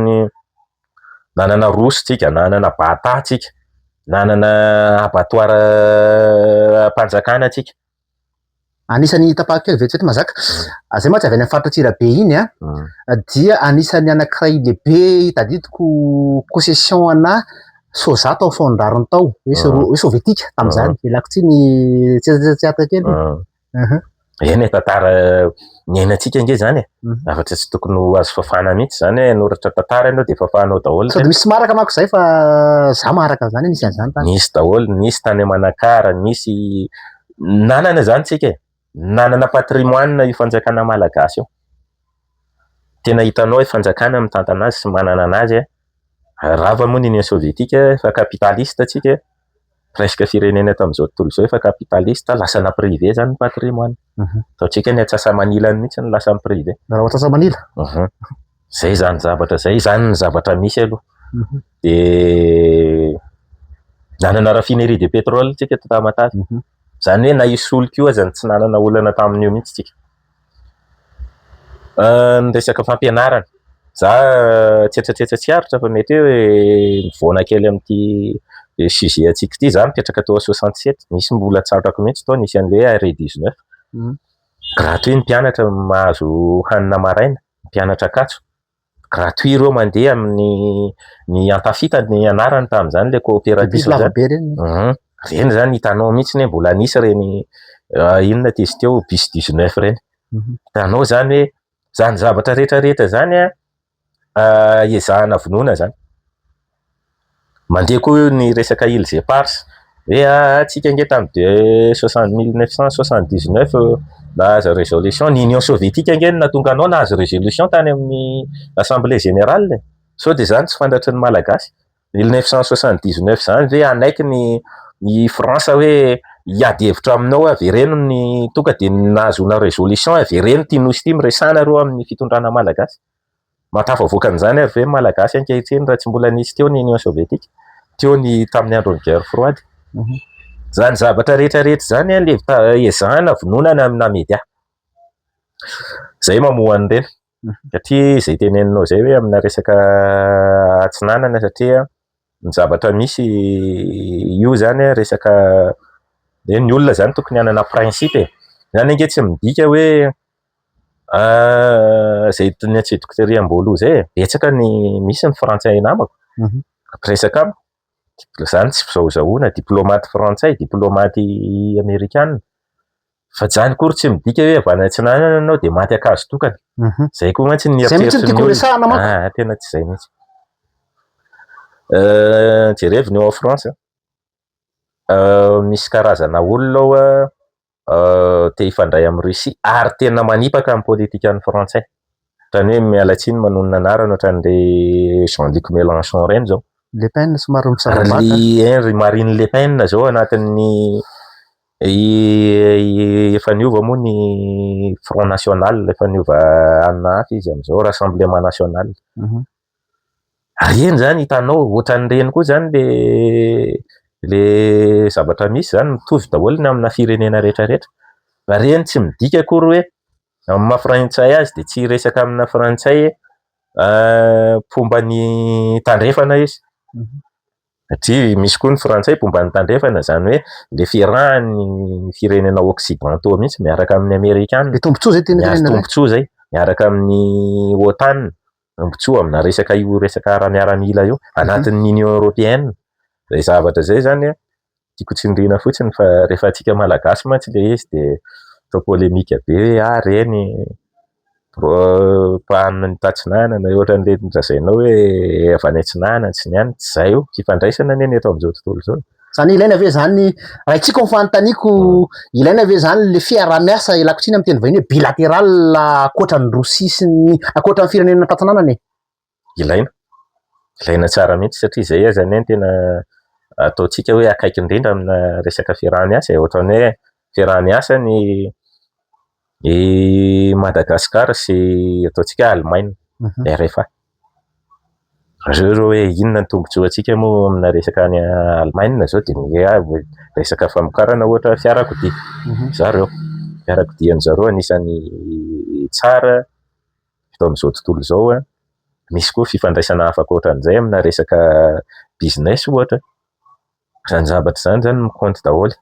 nanana rosy tsika, nanana bata tsika, nanana abattoir mpanjakana tsika. Anisan'ny tapahako kely vetivety mazaka. Zay mantsy avy any amin'ny faritra Antsirabe iny dia anisan'ny anankiray lehibe tadidiko concession ana soja tao fondrarony tao hoe sovietika tamin'izany. Ialako tsiny tsy ata kely. Eny tantara niainantsika nge zany e. Zavatra tsy tokony ho azo fafana mihitsy zany hoe noratra tantara ianao de fafanao daholo. Sady misy maraka manko zay fa za maraka zany nisy an'izany tany. Nisy daholo, nisy tany Manakara, nisy nanana zany tsika e. Nanana patrimoine io fanjakana malagasy io. Tena hitanao hoe fanjakana mitantana azy sy manana anazy rava moa ny Union Soviétique fa capitaliste tsika presque firenena tamin'izao tontolo izao efa capitaliste lasa na privé zany ny patrimoine. Ataontsika ny Atsasa-Manilany mihitsy ny lasa privé. Raha Atsasa-Manila. Zay zany zavatra zay zany ny zavatra misy aloha. De nanana raffinerie de pétrole tsika teto Tamatave. Zany hoe na isolo koa zany tsy nanana olana tamin'io mihitsy tsika. Ny resaka fampianarana. Za tsetsatsiaritra fa mety hoe mivoana kely amin'ity sujet antsika ity za mipetraka tao 67 nisy mbola tsatrako mihitsy tao nisy an'le RE19. Gratuit ny mpianatra mahazo hanina maraina, mpianatra Ankatso. Gratuit ireo mandeha amin'ny antafita ny anarany tamin'izany le coopérative zany. Reny zany hitanao mihitsy hoe mbola nisy reny inona tizy teo bus 19 reny. Hitanao zany hoe zany zavatra rehetrarehetra zany ezahana vonoina zany. Mandeha koa ny resaka Îles Éparses hoe atsika nge tamin'ny 1979 nahazo résolution ny Union Soviétique nge natonga anao nahazo résolution tany amin'ny Assemblée Générale. So de zany tsy fantatry ny malagasy. 1979 zany hoe anaiky ny France hoe hiady hevitra aminao avereno ny tonga de nahazona résolution avereno tia nosy tia miresana reo amin'ny fitondrana malagasy. Matafavoaka an'izany ary ve malagasy ankehitriny raha tsy mbola nisy teo ny Union Soviétique, teo ny tamin'ny andron'ny guerre froide. Zany zavatra rehetrarehetra zany le ezahana vononana amina media. zay mamoa an'ireny satria zay teneninao zay hoe amina resaka atsinanana satria ny zavatra misy io zany resaka ny olona zany tokony hanana principe zany ange tsy midika hoe zay ny antsediko tery ambolo zay betsaka ny misy ny frantsay namako resaka zany tsy fizahozahoana diplomaty frantsay diplomaty amerikanina fa zany kory tsy midika hoe avy any atsinanana anao de maty akazo tokana zay koa mantsy ny eritreritry tena tsy zay mihitsy jereviny eo en France misy karazana olona te hifandray amin'ny Russie ary tena manipaka amin'ny politika any frantsay ohatrany hoe mialatsiny manonona anarana ohatran'le Jean-Luc Mélenchon reny zao Le Pen somary misavamata Marine Le Pen zao anatin'ny efa niova moa ny Front National efa niova anina hafa izy am'izao Rassemblement National reny zany hitanao ohatran'ireny koa zany le zavatra misy zany mitovy daholo ny amina firenena rehetrarehetra fa reny tsy midika akory hoe amin'ny maha-frantsay azy de tsy resaka amina frantsay fomba ny tandrefana izy satria misy koa ny frantsay fomba ny tandrefana zany hoe le fiarahan'ny firenena occidentaux mihitsy miaraka amin'ny amerikanina le tombontsoa zay tombontsoa zay miaraka amin'ny OTAN tombontsoa amina resaka io resaka miaramila io anatin'ny Union Européenne zay zavatra zay zany tiako tsindriana fotsiny fa rehefa atsika malagasy mantsy le izy de polémika be hoe reny pahan'ny tatsinanana ohatran'le nolazainao hoe avy any atsinanana tsy niany tsy zay io tsy fandraisana neny eto amin'izao tontolo zao zany ilaina ve zany raha itsika ny fanontaniako ilaina ve zany le fiaraha-miasa ilakotsiny amin'ny teny vahiny hoe bilatéral akoatran'ny Rosia sy ny akoatran'ny firenena tatsinanana ilaina tsara mihitsy satria zay azany tena ataotsika hoe akaiky indrindra amina resaka fiaraha-miasa ohatran'ny hoe fiaraha-miasa ny Madagascar sy ataotsika Allemagne RFA reo hoe inona ny tombontsoa antsika moa amina resaka any Allemagne zao de resaka famokarana ohatra fiarakodia zareo fiarakodian'zareo anisany tsara fito amin'izao tontolo zao misy koa fifandraisana afaka ohatran'izay amina resaka business ohatra zany zavatra zany mikonty daholo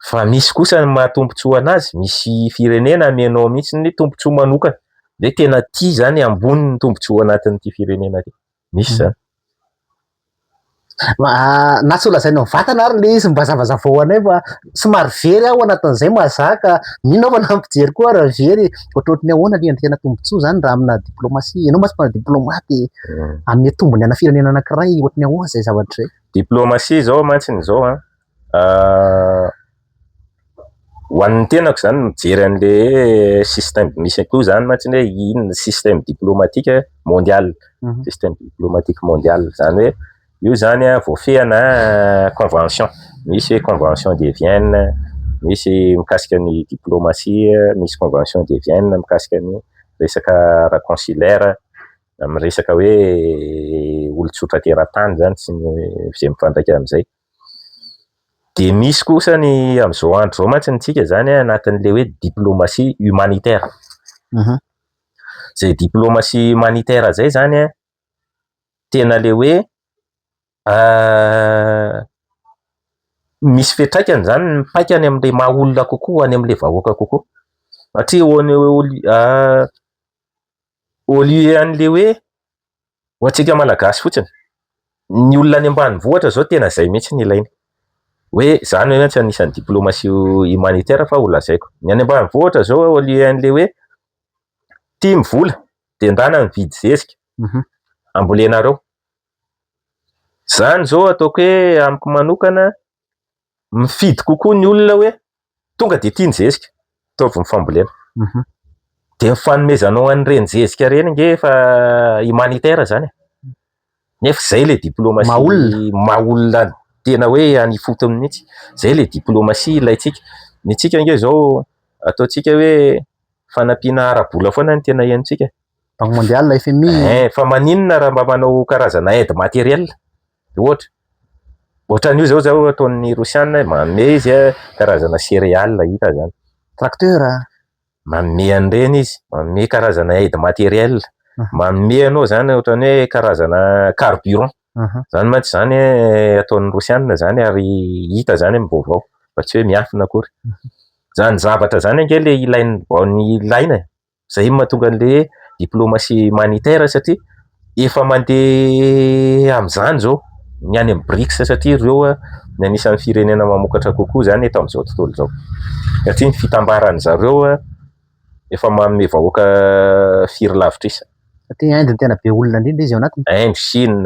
fa misy kosa ny mahatombotsoa anazy misy firenena amenao mihitsy ny tombontsoa manokana de tena tia zany ambony ny tombontsoa anatin'ity firenena ty misy zany na tsy ho lazaina vatana ary le izy mbazavazava ho anay fa somary very aho anatin'izay mahazaka mino fa nampijery koa raha very ohatrohatry ny ahoana le tena tombontsoa zany raha amina diplomasia ianao masy mpanao diplomaty amin'ny tombony ana firenena anankiray ohatry ny ahoana zay zavatra zay diplomasia zao mantsiny zao ho an'ny tenako zany mijery an'le système misy koa zany mantsiny hoe inona système diplomatique mondial système diplomatique mondial zany hoe io zany voafehana convention misy hoe convention de Vienne misy mikasika ny diplomasia misy convention de Vienne mikasika ny resaka ara-consulaire amin'ny resaka hoe olon-tsotra teratany zany sy zay mifandraika amin'izay de misy kosa ny amin'izao andro zao mantsy ntsika zany anatin'le hoe diplomatie humanitaire zay diplomatie humanitaire zay zany tena le hoe misy fiantraikany zany mipaikany amin'le maha olona kokoa any amin'le vahoaka kokoa satria au lieu an'le hoe hoantsika malagasy fotsiny ny olona any ambanivohitra zao tena zay mihitsy ny ilainy hoe zany hoe tsy anisan'ny diplomatie humanitaire fa ho lazaiko ny any ambanivohitra zao au lieu an'le hoe tia mivola de ndana mividy zezika ambolenareo zany zao ataoko hoe amiko manokana mifidy kokoa ny olona hoe tonga de tia ny zezika ataovy mifambolena de fanomezanao an'ireny zezika reny nge fa humanitaire zany nefa zay le diplomatie maha-olona tena hoe any fotony mihitsy zay le diplomatie ilaitsika ny tsika nge zao ataotsika hoe fanampiana ara-bola foana ny tena henontsika Banque mondiale FMI fa maninona raha mba manao karazana aide matériel ohatran'io zao ataon'ny Rosiana manome izy karazana céréales hita zany tracteur manome an'ireny izy, manome karazana aide matériel, manome anao zany ohatrany hoe karazana carburant. Zany mantsy zany ataon'ny Rosianina zany ary hita zany amin'ny vaovao fa tsy hoe miafina akory. Zany zavatra zany ange le ilaina zay mahatonga an'le diplomatie humanitaire satria efa mandeha amin'izany zao ny any amin'ny BRICS satria ireo ny anisan'ny firenena mamokatra kokoa zany eto amin'izao tontolo zao. Satria ny fitambaran'ny zareo efa manome vahoaka firy lavitra. Satria Inde tena be olona indrindra izy ao anatiny. Inde, Chine,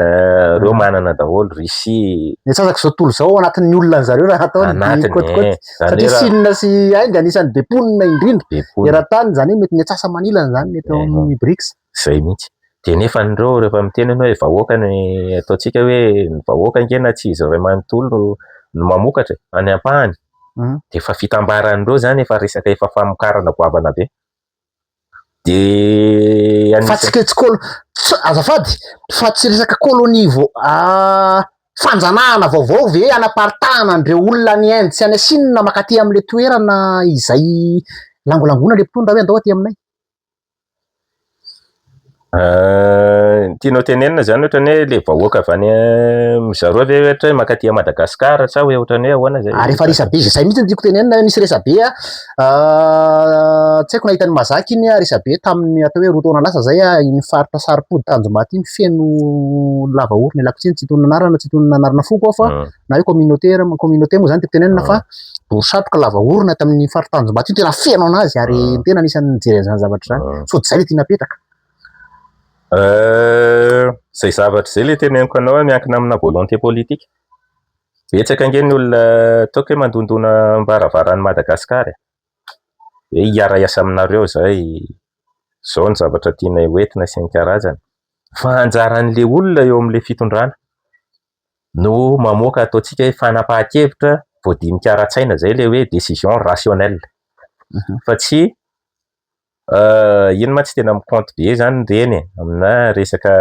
ireo manana daholo, Russie. Ny sasaka zao tontolo zao anatin'ny olona zareo raha ataony kotikoti. Satria Chine sy Inde anisan'ny be mponina indrindra. Eran-tany zany mety ny atsasa manilana zany mety ao amin'ny BRICS. Zay mihitsy. De nefa andreo rehefa miteny hoe vahoaka ny ataontsika hoe ny vahoaka angena tsy izy iray manontolo no mamokatra any ampahany. De efa fitambaran'ireo zany efa resaka efa famokarana goavana be. De fa azafady fa tsy resaka kolonia fanjanahana vaovao ve anaparitahana andreo olona ny Inde sy any Chine makaty amin'le toerana izay langolangonana le mpitondra hoe andao aty aminay. Tianao tenenina zany ohatrany hoe le vahoaka avy any zareo ve ohatra hoe makaty a Madagasikara sa hoe ohatrany hoe ahoana zay? Rehefa resabe zay mihitsy tiako tenenina nisy resabe tsy haiko nahita ny mazaka iny resabe tamin'ny atao hoe roa taona lasa zay iny faritra Saripody Tanjombato iny feno lava orona lakotsiny tsy tony anarana tsy tony anarana foko fa na hoe communauté moa zany tiako tenenina fa borisatroka lava orona tamin'ny faritra Tanjombato iny tena feno anazy ary tena anisan'ny nijery zany zavatra zany sody zay le tia napetaka. Zay zavatra zay le teneniko anao miankina amina volonté politique. Betsaka ange ny olona ataoko hoe mandondona mbaravaran'ny Madagasikara hoe hiara iasa aminareo zay zao ny zavatra tiana hoentina sy ny karazany. Fa anjaran'le olona eo amin'le fitondrana no mamoaka ataontsika hoe fanapahan-kevitra voadinika ara-tsaina zay le hoe décision rationnelle. Fa tsy ino ma tsy tena miconte be zany reny amina resaka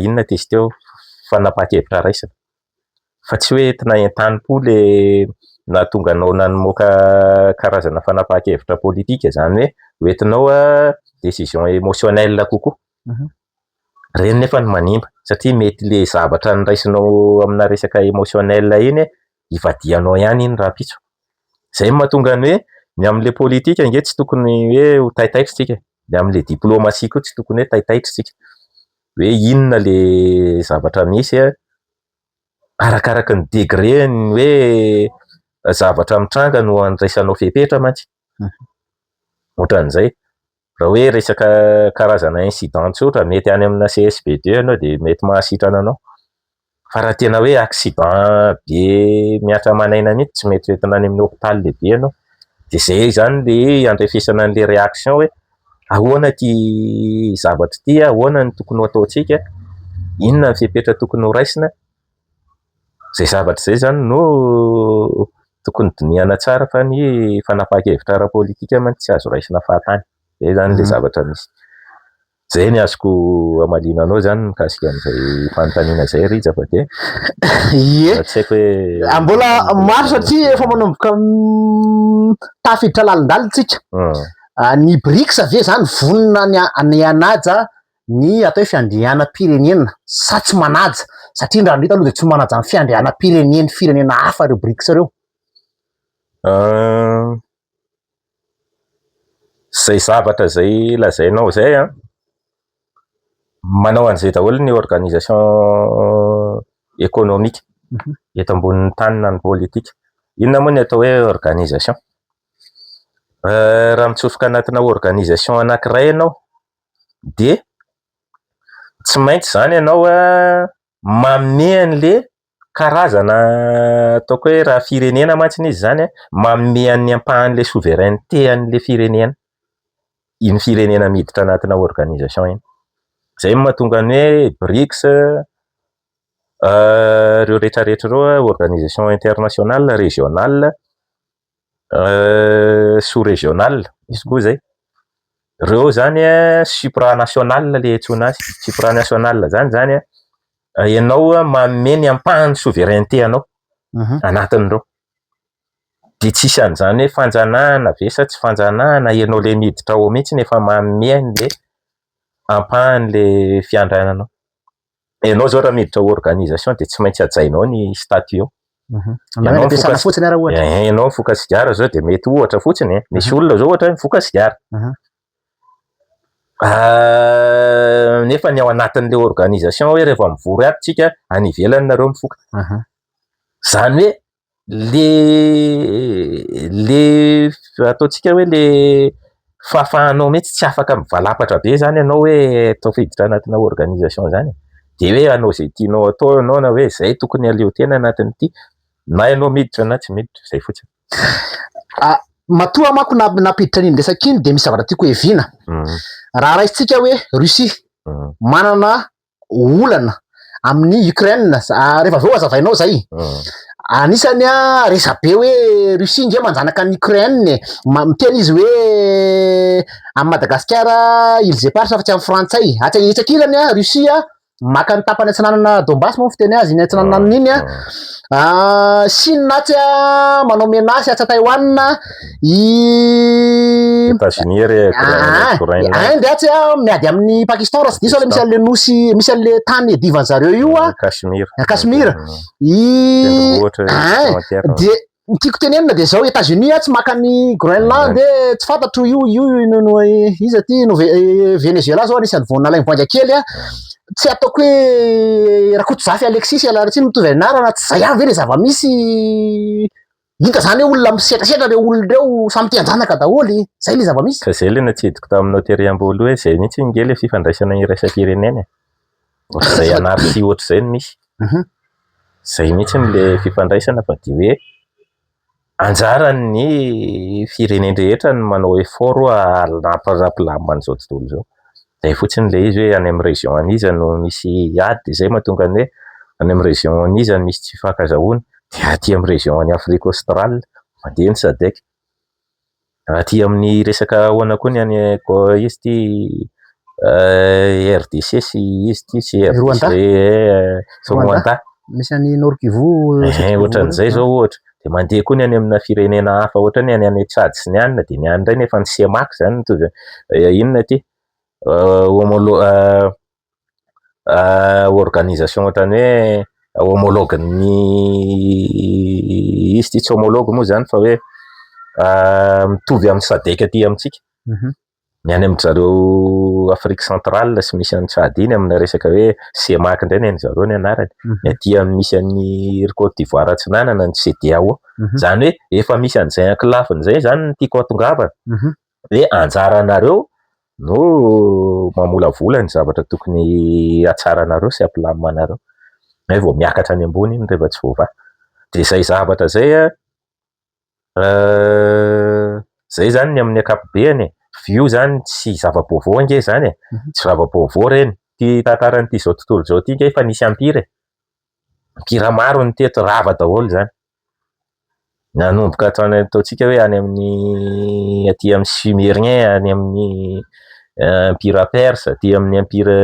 inona tesy teo fanapahan-kevitra raisina. Fa tsy hoe entina entanimpo le nahatonga anao namoaka karazana fanapahan-kevitra politika zany hoe entinao décision émotionnelle kokoa. Reny nefa ny manimba satria mety le zavatra niraisinao amina resaka émotionnelle iny ivadianao ihany iny raha pitso. Zay mahatonga ny hoe ny amin'le politika nge tsy tokony hoe ho taitaitra tsika, ny amin'le diplomatie koa tsy tokony hoe taitaitra tsika. Hoe inona le zavatra misy arakaraka ny degré ny hoe zavatra mitranga no andraisanao fepetra mantsy. Ohatran'izay. Raha hoe resaka karazana incident tsotra mety any amina CSB2 ianao dia mety mahasitrana anao. Fa raha tena hoe accident be miatra manaina mihitsy tsy mety entina any amin'ny hôpitaly lehibe ianao. Dia zay zany le andrefesana an'le réaction hoe ahoana ty zavatra ty, ahoana ny tokony ho ataontsika, inona ny fepetra tokony ho raisina. Zay zavatra zay zany no tokony dinihana tsara fa ny fanapahan-kevitra ara-politika mantsy tsy azo raisina fahatany. Zay zany le zavatra misy. Zay ny azoko amalina anao zany mikasika an'izay fanontaniana zay Rija fa dia tsy haiko hoe mbola maro satria efa manomboka tafiditra lalindalitsika. Ny BRICS ve zany vonona ny anaja ny atao hoe fiandrianam-pirenena sa tsy manaja satria raha ndrita aloha dia tsy manaja ny fiandrianam-pireneny firenena hafa ireo BRICS ireo. Zay zavatra zay lazainao zay manao an'izay daholo ny organisation économique eto ambonin'ny tany na ny politika. Inona moa ny atao hoe organisation? Raha mitsofoka anatina organisation anankiray ianao dia tsy maintsy zany ianao manome an'le karazana ataoko hoe raha firenena mantsy izy zany manome an'ny ampahan'le souveraineté an'le firenena. Iny firenena miditra anatina organisation iny. Zay mahatonga ny hoe BRICS ireo rehetrarehetra ireo organisation internationale, régionale, sous-régionale, izy koa zay. Ireo zany supranational le antsoina azy. Supranational zany ianao manome ny ampahan'ny souveraineté anao anatin'ireo. de tsisy an'izany hoe fanjanahana ve sa tsy fanjanahana, ianao le miditra ao mihitsy efa mameno le ampahan'le fiandriananao. Ianao zao raha miditra organisation de tsy maintsy hajainao ny statut eo. Ampiasana fotsiny raha ohatra. Ianao mifoka sigara zao de mety ohatra fotsiny misy olona zao ohatra mifoka sigara. Nefa ny ao anatin'le organisation hoe rehefa mivory aby tsika any ivelany nareo mifoka. Zany hoe le ataotsika hoe le fahafahanao mihitsy tsy afaka mivalapatra be zany ianao hoe tafiditra anatina organisation zany. De hoe anao zay tianao atao ianao na hoe zay tokony aleo tena anatin'ity, na ianao miditra na tsy miditra, zay fotsiny. Matoa manko napiditra an'iny resaka iny de misy zavatra tiako heviana. Raha raisitsika hoe Russie manana olana amin'ny Ukraine, rehefa aveo azavainao zay. Anisany resabe hoe Russie nge manjanaka ny Ukraine, miteny izy hoe amin'ny Madagasikara ils épargnent fa tsy amin'ny frantsay. Atsakirany Russie maka ny tapany atsinanana Donbass moa fiteny azy, ny atsinanana iny Chine tsy manao menace atsa Taïwan, Inde atsy miady amin'ny Pakistan raha tsy diso misy an'le nosy, misy an'le tany divan'zareo io Kashmir. De tiako tenenina de zao États-Unis tsy maka ny Groenland, tsy fantatro io izy aty Venezuela zao anisany vao nalainy voanga kely tsy ataoko hoe Rakotozafy Alexis Alaratsiny mitovy anarana, tsy zay avy le zava-misy hita zany hoe olona misetrasetra le olona reo samy te-hanjanaka daholy, zay le zava-misy. Fa zay le natsidiko taminao tery ambolo hoe zay mihitsy nge le fifandraisana iraisam-pirenena. Zay anaritsy ohatra zay no misy. Zay mihitsy le fifandraisana fa de hoe anjaran'ny firenena rehetra ny manao effort hampirapilamina an'izao tontolo zao. Zay fotsiny le izy hoe any amin'ny région aniza no misy ady, zay mahatonga ny hoe any amin'ny région aniza no misy tsy fankazahoana, de aty amin'ny région any Afrique australe mandeha ny SADC. Aty amin'ny resaka ahoana koa ny any izy ty RDC sy izy ty sy RDC Rwanda. Misy any Nord Kivu ohatran'izay zao ohatra. De mandeha koa ny any amina firenena hafa ohatra ny any Tchad sy ny anina, de ny any ndray nefa ny CEMAC zany mitovy inona ty organisation ohatrany hoe homologue ny izy ty tsy homologue moa zany fa hoe mitovy amin'ny SADC aty amintsika. Ny any amin'ny zareo Afrique centrale sy misy any Tchad iny amina resaka hoe CEMAC indray ny zareo ny anarany. Ny aty misy any Côte d'Ivoire atsinanana ny CEDEAO. Zany hoe efa misy an'izay ankilafiny zay zany ny tiako atongavana. Hoe anjaranareo no mamolavola ny zavatra tokony atsaranareo sy ampilamimanareo. Hoe vao miakatra any ambony iny rehefa tsy voavaha. De zay zavatra zay zay zany ny amin'ny ankapobeny. Io zany tsy zava-baovao ange zany tsy zava-baovao reny. Ty tantaran'ity zao tontolo zao ty nge efa nisy ampira. Ampira maro ny teto rava daholo zany. Nanomboka ataontsika hoe any amin'ny aty amin'ny Sumérien, any amin'ny empire perse, aty amin'ny empire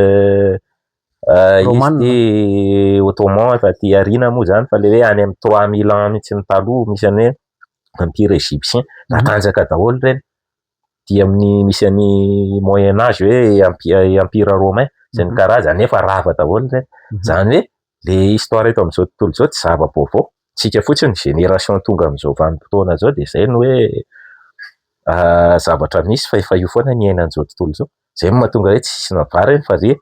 izy ottoman efa aty arina moa zany, fa le hoe any amin'ny 3000 ans mihitsy ny taloha misy any hoe empire égyptien natanjaka daholo reny. Ty amin'ny misy any moyen âge hoe empire romain zay ny karazany nefa rava daholo reny. Zany hoe le histoire eto amin'izao tontolo zao tsy zava-baovao. Tsika fotsiny génération tonga amin'izao vanim-potoana zao de zay no hoe zavatra misy fa efa io foana ny ainan'izao tontolo zao. Zay no mahatonga hoe tsy navariny fa le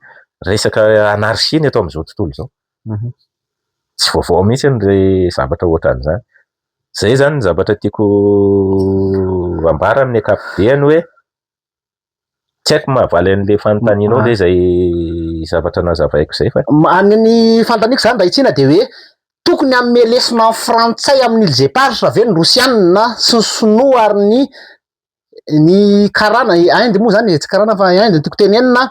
resaka anarchie eto amin'izao tontolo zao. Tsy vaovao mihitsy ny zavatra ohatran'izany. Zay zany ny zavatra tiako ambara amin'ny ankapobeny hoe tsy haiko mahavaly an'le fanontanianao le zay zavatra nazavaiko zay fa ny fanontaniako zany raitsina de hoe tokony amin'ny lesona frantsay amin'ny ils épargnent ve ny rosianina sy ny sinoa ary ny karana Inde moa zany tsy karana fa Inde tiako tenenina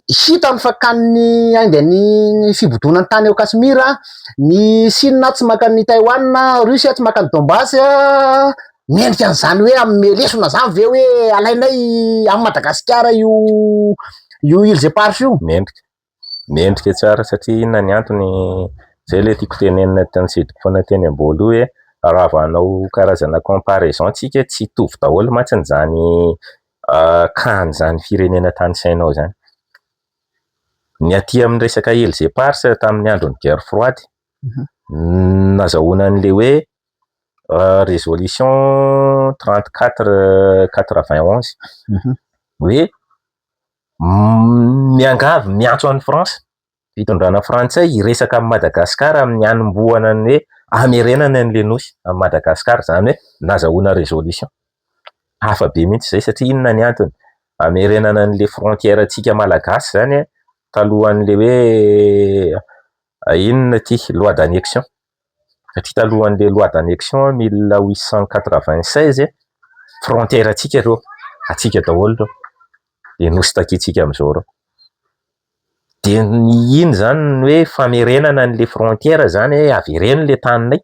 hitany fa kan'ny Inde ny fibodonan'ny tany eo Kashmir, ny Chine tsy maka ny Taïwan, Russie tsy maka ny Donbass, mendrika an'izany hoe amin'ny lesona zany ve hoe alainay amin'ny Madagasikara io ils épargnent io. Mendrika tsara satria inona ny antony, zay le tiako tenenina tanitsidiko foana teny ambolo hoe raha vao hanao karazana comparaison tsika tsy hitovy daholo mantsiny zany kany zany firenena tany sainao zany. Ny aty amin'ny resaka LG-Pars tamin'ny andron'ny guerre froide nazahoana an'le hoe résolution 3491 hoe miangavy miantso an'i France fitondrana frantsay hiresaka amin'ny Madagasikara amin'ny hanombohana ny hoe hamerenana an'le nosy amin'ny Madagasikara, zany hoe nazahoana résolution hafa be mihitsy zay satria inona ny antony hamerenana an'le frontière tsika malagasy zany talohan'le hoe inona ty loi d'annexion, satria talohan'le loi d'annexion 1896 frontière tsika reo atsika daholo reo de nosy takitsika am'izao reo. De iny zany hoe famerenana an'le frontière zany hoe avereny le taninay,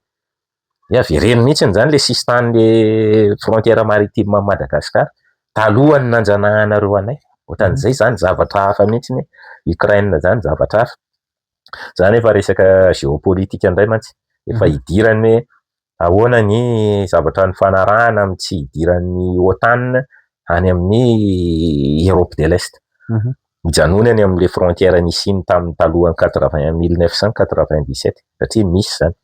avereny mihitsy zany le sisy tan'le frontière maritime Madagasikara talohany nanjanahanareo anay. Ohatran'izay zany zavatra hafa mihitsy ny Ukraine zany zavatra hafa. Zany efa resaka géopolitique indray mantsy efa hidirany hoe ahoana ny zavatra ny fanarahana amin'ny tsy hidiran'ny OTAN any amin'ny Europe de l'Est. Mijanona any amin'le frontière nisy tamin'ny talohan'ny 1997 satria misy zany.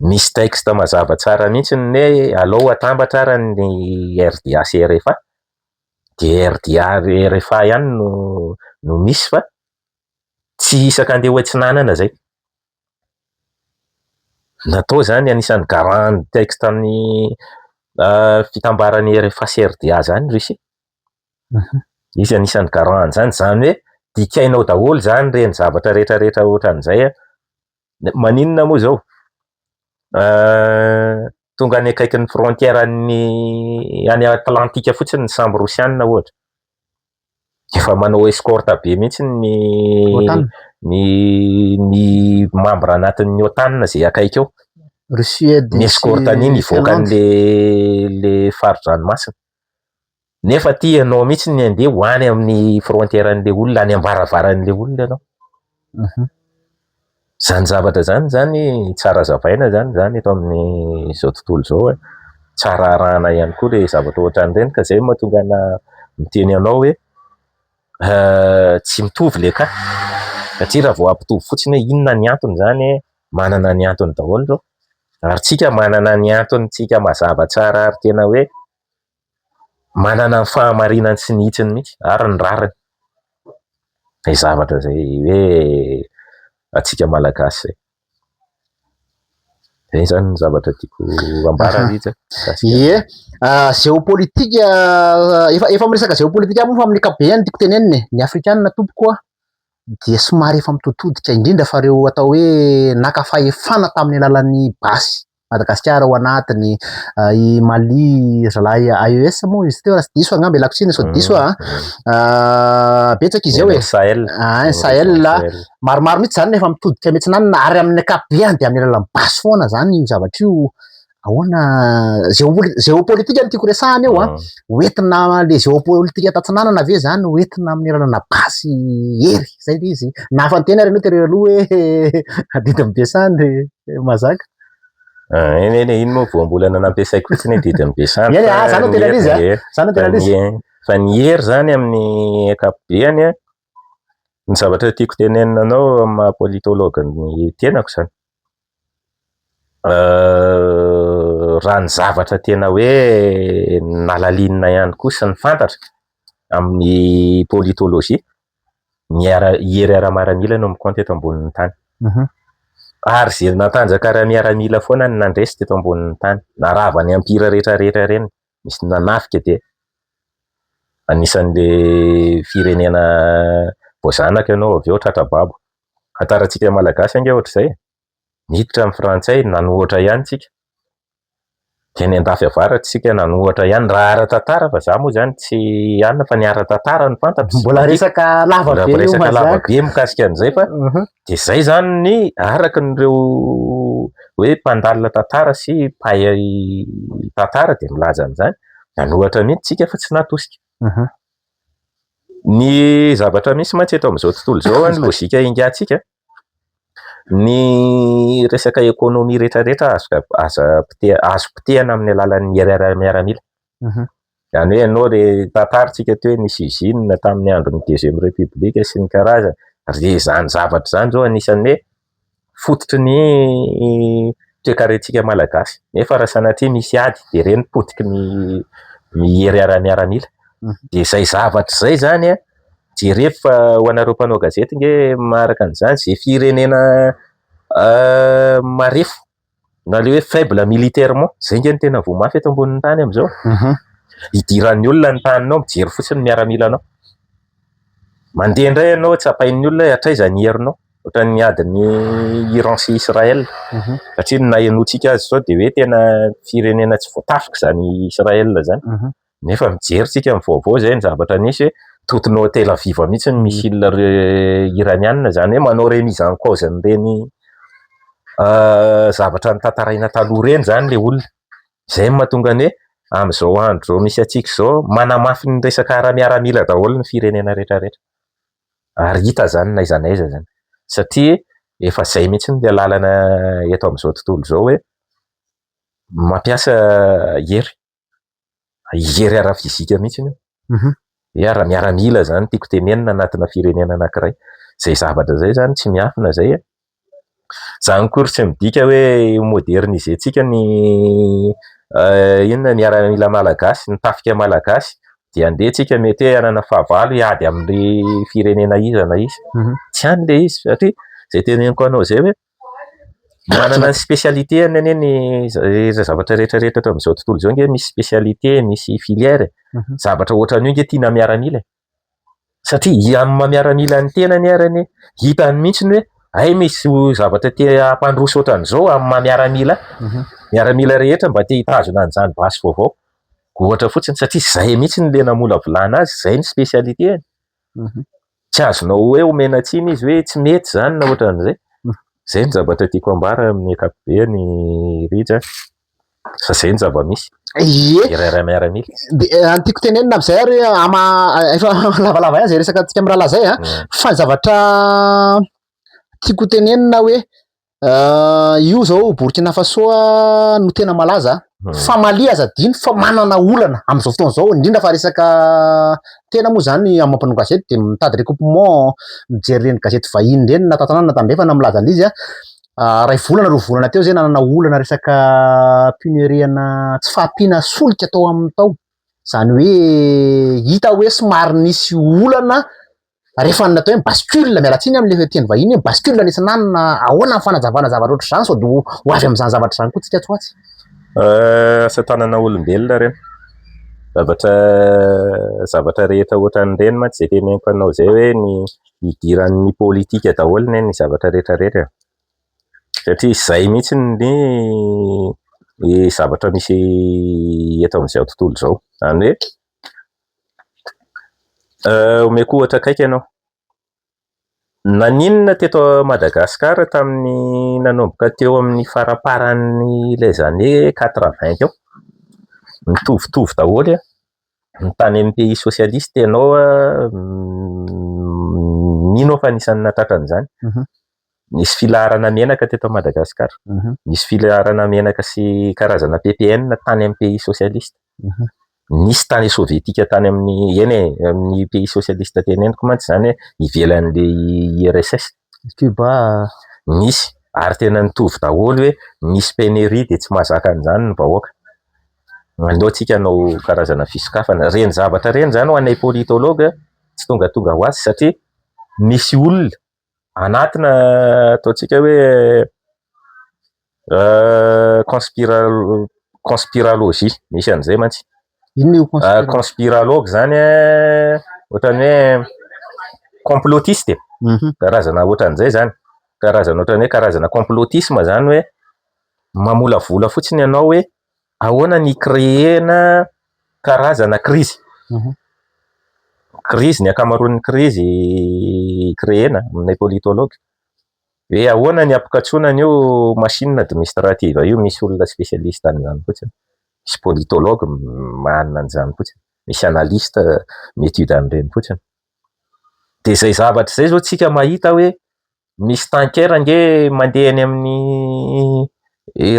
Misy texte mazava tsara mihitsy ny hoe alao atambatra ara ny RDA sy RFA, de RDA RFA ihany no misy fa tsy isaka andeha hoatsinanana zay. Natao zany anisan'ny garant texte amin'ny fitambaran'ny RFA sy RDA zany Russie. Izy anisan'ny garant zany, zany hoe dikainao daholo zany reny zavatra rehetra ohatran'izay. Maninona moa zao? Tonga any akaikin'ny frontière any Atlantika fotsiny ny sambo rosianina ohatra. Efa manao escorte be mihitsy ny membre anatin'ny OTAN zay akaiky eo. Ny escorte an'iny ivoakan'le faron-dranomasina. Nefa ty ianao mihitsy ny andeha ho any amin'ny frontière an'le olona, any ambarabaran'le olona ianao. Zany zavatra zany tsara zavaina zany eto amin'izao tontolo zao. Tsara arahana ihany koa le zavatra ohatran'ireny ka zay mahatonga miteny anao hoe tsy mitovy le ka. Satria raha vao ampitovy fotsiny hoe inona ny antony zany, manana ny antony daholo reo. Ary tsika manana ny antony tsika mazava tsara ary tena hoe manana ny fahamarinany sy ny hitsiny mihitsy ary ny rariny. Izay zavatra zay hoe atsika malagasy zay. Zay zany ny zavatra tiako ambara Rija. Ie, géopolitique efa miresaka géopolitique moa fa amin'ny ankapobeny tiako teneniny ny afrikanina tompoko dia somary efa mitoditodika indrindra fa reo atao hoe naka fahefana tamin'ny alalan'ny basy Madagasikara ao anatiny, i Mali, zalahy AES moa izy teo raha tsy diso angamba lakotsiny sao diso betsaka izy eo Sahel maromaro mihitsy zany efa mitodika mihetsinanana ary amin'ny ankapobeny dia amin'ny alalan'ny basy foana zany io zavatra io. Ahoana géopolitique no tiako resahana eo hoentina le géopolitique tatsinanana ve zany hoentina amin'ny alalana basy hery zay le izy. Nahafantena reny tery aloha hoe adidi am'Besandry mazaka. Iny moa voambolana nampiasaiko fotsiny didin'ny Besandry. Zany no tena izy zany no tena izy. Fa ny hery zany amin'ny ankapobeny ny zavatra tiako tenenina anao amin'ny politologue ny tenako zany. Raha ny zavatra tena hoe nalalinina ihany koa sy ny fantatra amin'ny politologie, ny hery ara-miaramila no mikontety ambonin'ny tany. Ary zay natanjaka ara-miaramila foana ny nandresy teto ambonin'ny tany. Na raha ny ampira rehetra reny misy nanafika dia anisan'le firenena voazanaka ianao avy eo tratrababo. Atarantsika malagasy ange ohatr'izay. Niditra amin'ny frantsay nanohatra ihany tsika. Teny andafy avaratsika nanohatra ihany raha ara-tantara fa za moa zany tsy ihany fa ny ara-tantara ny fantatro. Mbola resaka lava be mikasika an'izay fa dia zay zany ny araka n'ireo hoe mpandalina tantara sy mpahay tantara dia milaza an'izany. Nanohatra mihitsy tsika fa tsy natosika. Ny zavatra misy mantsy eto amin'izao tontolo izao ny lôjika ingatsika Ny resaka ekônômia rehetrarehetra azo potehana amin'ny alalan'ny miaramila. Izany hoe ianao tantarintsika teo hoe nisy usine tamin'ny andron'ny deuxième république sy ny karazany. Zany zavatra zany zao anisan'ny hoe fototry ny toe-karentsika malagasy. Nefa raha sanatria misy ady dia ireny potiky ny miaramila. Dia izay zavatra izay zany jereo fa ho anareo mpanao gazety nge maharaka an'izany izay firenena marefo na le hoe faible militairement izay nge ny tena voamafy eto ambonin'ny tany amin'izao. Idiran'ny olona ny taninao mijery fotsiny miaramilanao. Mandeha indray ianao tsapain'ny olona hatraiza ny herinao. Ohatra ny adin'ny Iran sy Israël. Satria na henoantsika azy zao dia hoe tena firenena tsy voatafika izany Israël zany. Nefa mijery tsika amin'ny vaovao izay ny zavatra nisy hoe totinao Tel Aviv mihitsy ny missile iranianina, izany hoe manao remise en cause n'ireny zavatra notantaraina taloha ireny zany le olona. Izay mahatonga ny hoe amin'izao andro zao misy antsika izao manamafy ny resaka miaramila daholo ny firenena rehetrarehetra. Ary hita zany n'aiza n'aiza zany. Satria efa izay mihitsy ny lalana eto amin'izao tontolo izao hoe mampiasa hery ara-fizika mihitsy io. Hoe ara-miaramila zany tiako tenenina anatina firenena anankiray. Izay zavatra izay zany tsy miafina izay. Izany kory tsy midika hoe modernisentsika ny inona miaramila malagasy, ny tafika malagasy, dia andehantsika mety hoe hanana fahavalo hiady amin'ny firenena iza na izy. Tsy hany le izy satria izay teneniko anao izay hoe manana ny spécialité ny zavatra rehetrarehetra eto amin'izao tontolo izao nge misy spécialité, misy filière. Zavatra ohatran'io nge tiana miaramila. Satria amin'ny miaramila ny tenany arany hitany mihitsy hoe ay misy zavatra te hampandroso ohatran'izao amin'ny miaramila. Miaramila rehetra mba te hitazona an'izany basy vaovao. Ohatra fotsiny satria izay mihitsy ny le namola volana azy, izay ny spécialité. Tsy azonao hoe omena tsiny izy hoe tsy mety zany na ohatran'izay. Izay ny zavatra tiako ambara amin'ny ankapobeny Rija. Fa izay ny zava-misy. Miaramila. Ny tiako tenenina amin'izay ary efa lavalava ihany izay resaka antsika amin'ny rahalahy izay fa zavatra tiako tenenina hoe io zao Burkina Faso no tena malaza fa Mali aza adino fa manana olana amin'izao fotoana izao, indrindra fa resaka tena moa zany amin'ny mampanao gazety dia mitady recoupement mijery ireny gazety vahiny ireny na tantanana na tandrefana milaza an'izy ray volana roa volana teo zay nanana olana resaka pinerena tsy fahampiana solika tao amin'ny tao. Izany hoe hita hoe somary nisy olana rehefa natao hoe bascule mialatsiny amin'le teny vahiny hoe bascule nisy nanana ahoana ny fanazavana zavatra ohatr' izany sao dia ho avy amin'izany zavatra izany koa tsika tsy ho atsy. Asa tanana olombelona ireny. Zavatra rehetra ohatran'ireny mantsy izay teneniko anao izay hoe ny idiran'ny politika daholo ny zavatra rehetrarehetra. Satria izay mihitsy ny zavatra misy eto amin'izao tontolo izao. Izany hoe omeko ohatra kaiky ianao. Naninona teto Madagasikara tamin'ny nanomboka teo amin'ny faraparan'ny les années 80 teo. Mitovitovy daholo ny tany amin'ny pays socialiste ianao mino fa anisan'ny natratra an'izany. Nisy filaharana menaka teto Madagasikara. Nisy filaharana menaka sy karazana PPN tany amin'ny pays socialiste. Nisy tany sovietika tany amin'ny pays socialiste teneniko mantsy zany ivelan'le URSS. Cuba nisy ary tena nitovy daholo hoe nisy pénurie dia tsy mahazaka an'izany ny vahoaka. Aleontsika hanao karazana fisokafana. Reny zavatra reny zany ho anay politologa tsy tonga ho azy satria misy olona anatina ataontsika hoe conspirologie misy an'izay mantsy. Conspirologue zany ohatran'ny hoe complotiste. Karazana ohatran'izay zany. Karazana complotisme zany hoe mamola vola fotsiny ianao hoe ahoana ny créena karazana crise. Crise ny akamaroan'ny crise créena aminay politologue. Hoe ahoana ny ampikatsona io machine administrative io, misy olona spécialiste an'izany fotsiny. Misy politologue manana an'izany fotsiny. Misy analyste métude an'ireny fotsiny. Dia izay zavatra izay zao tsika mahita hoe misy tankera nge mandeha eny amin'ny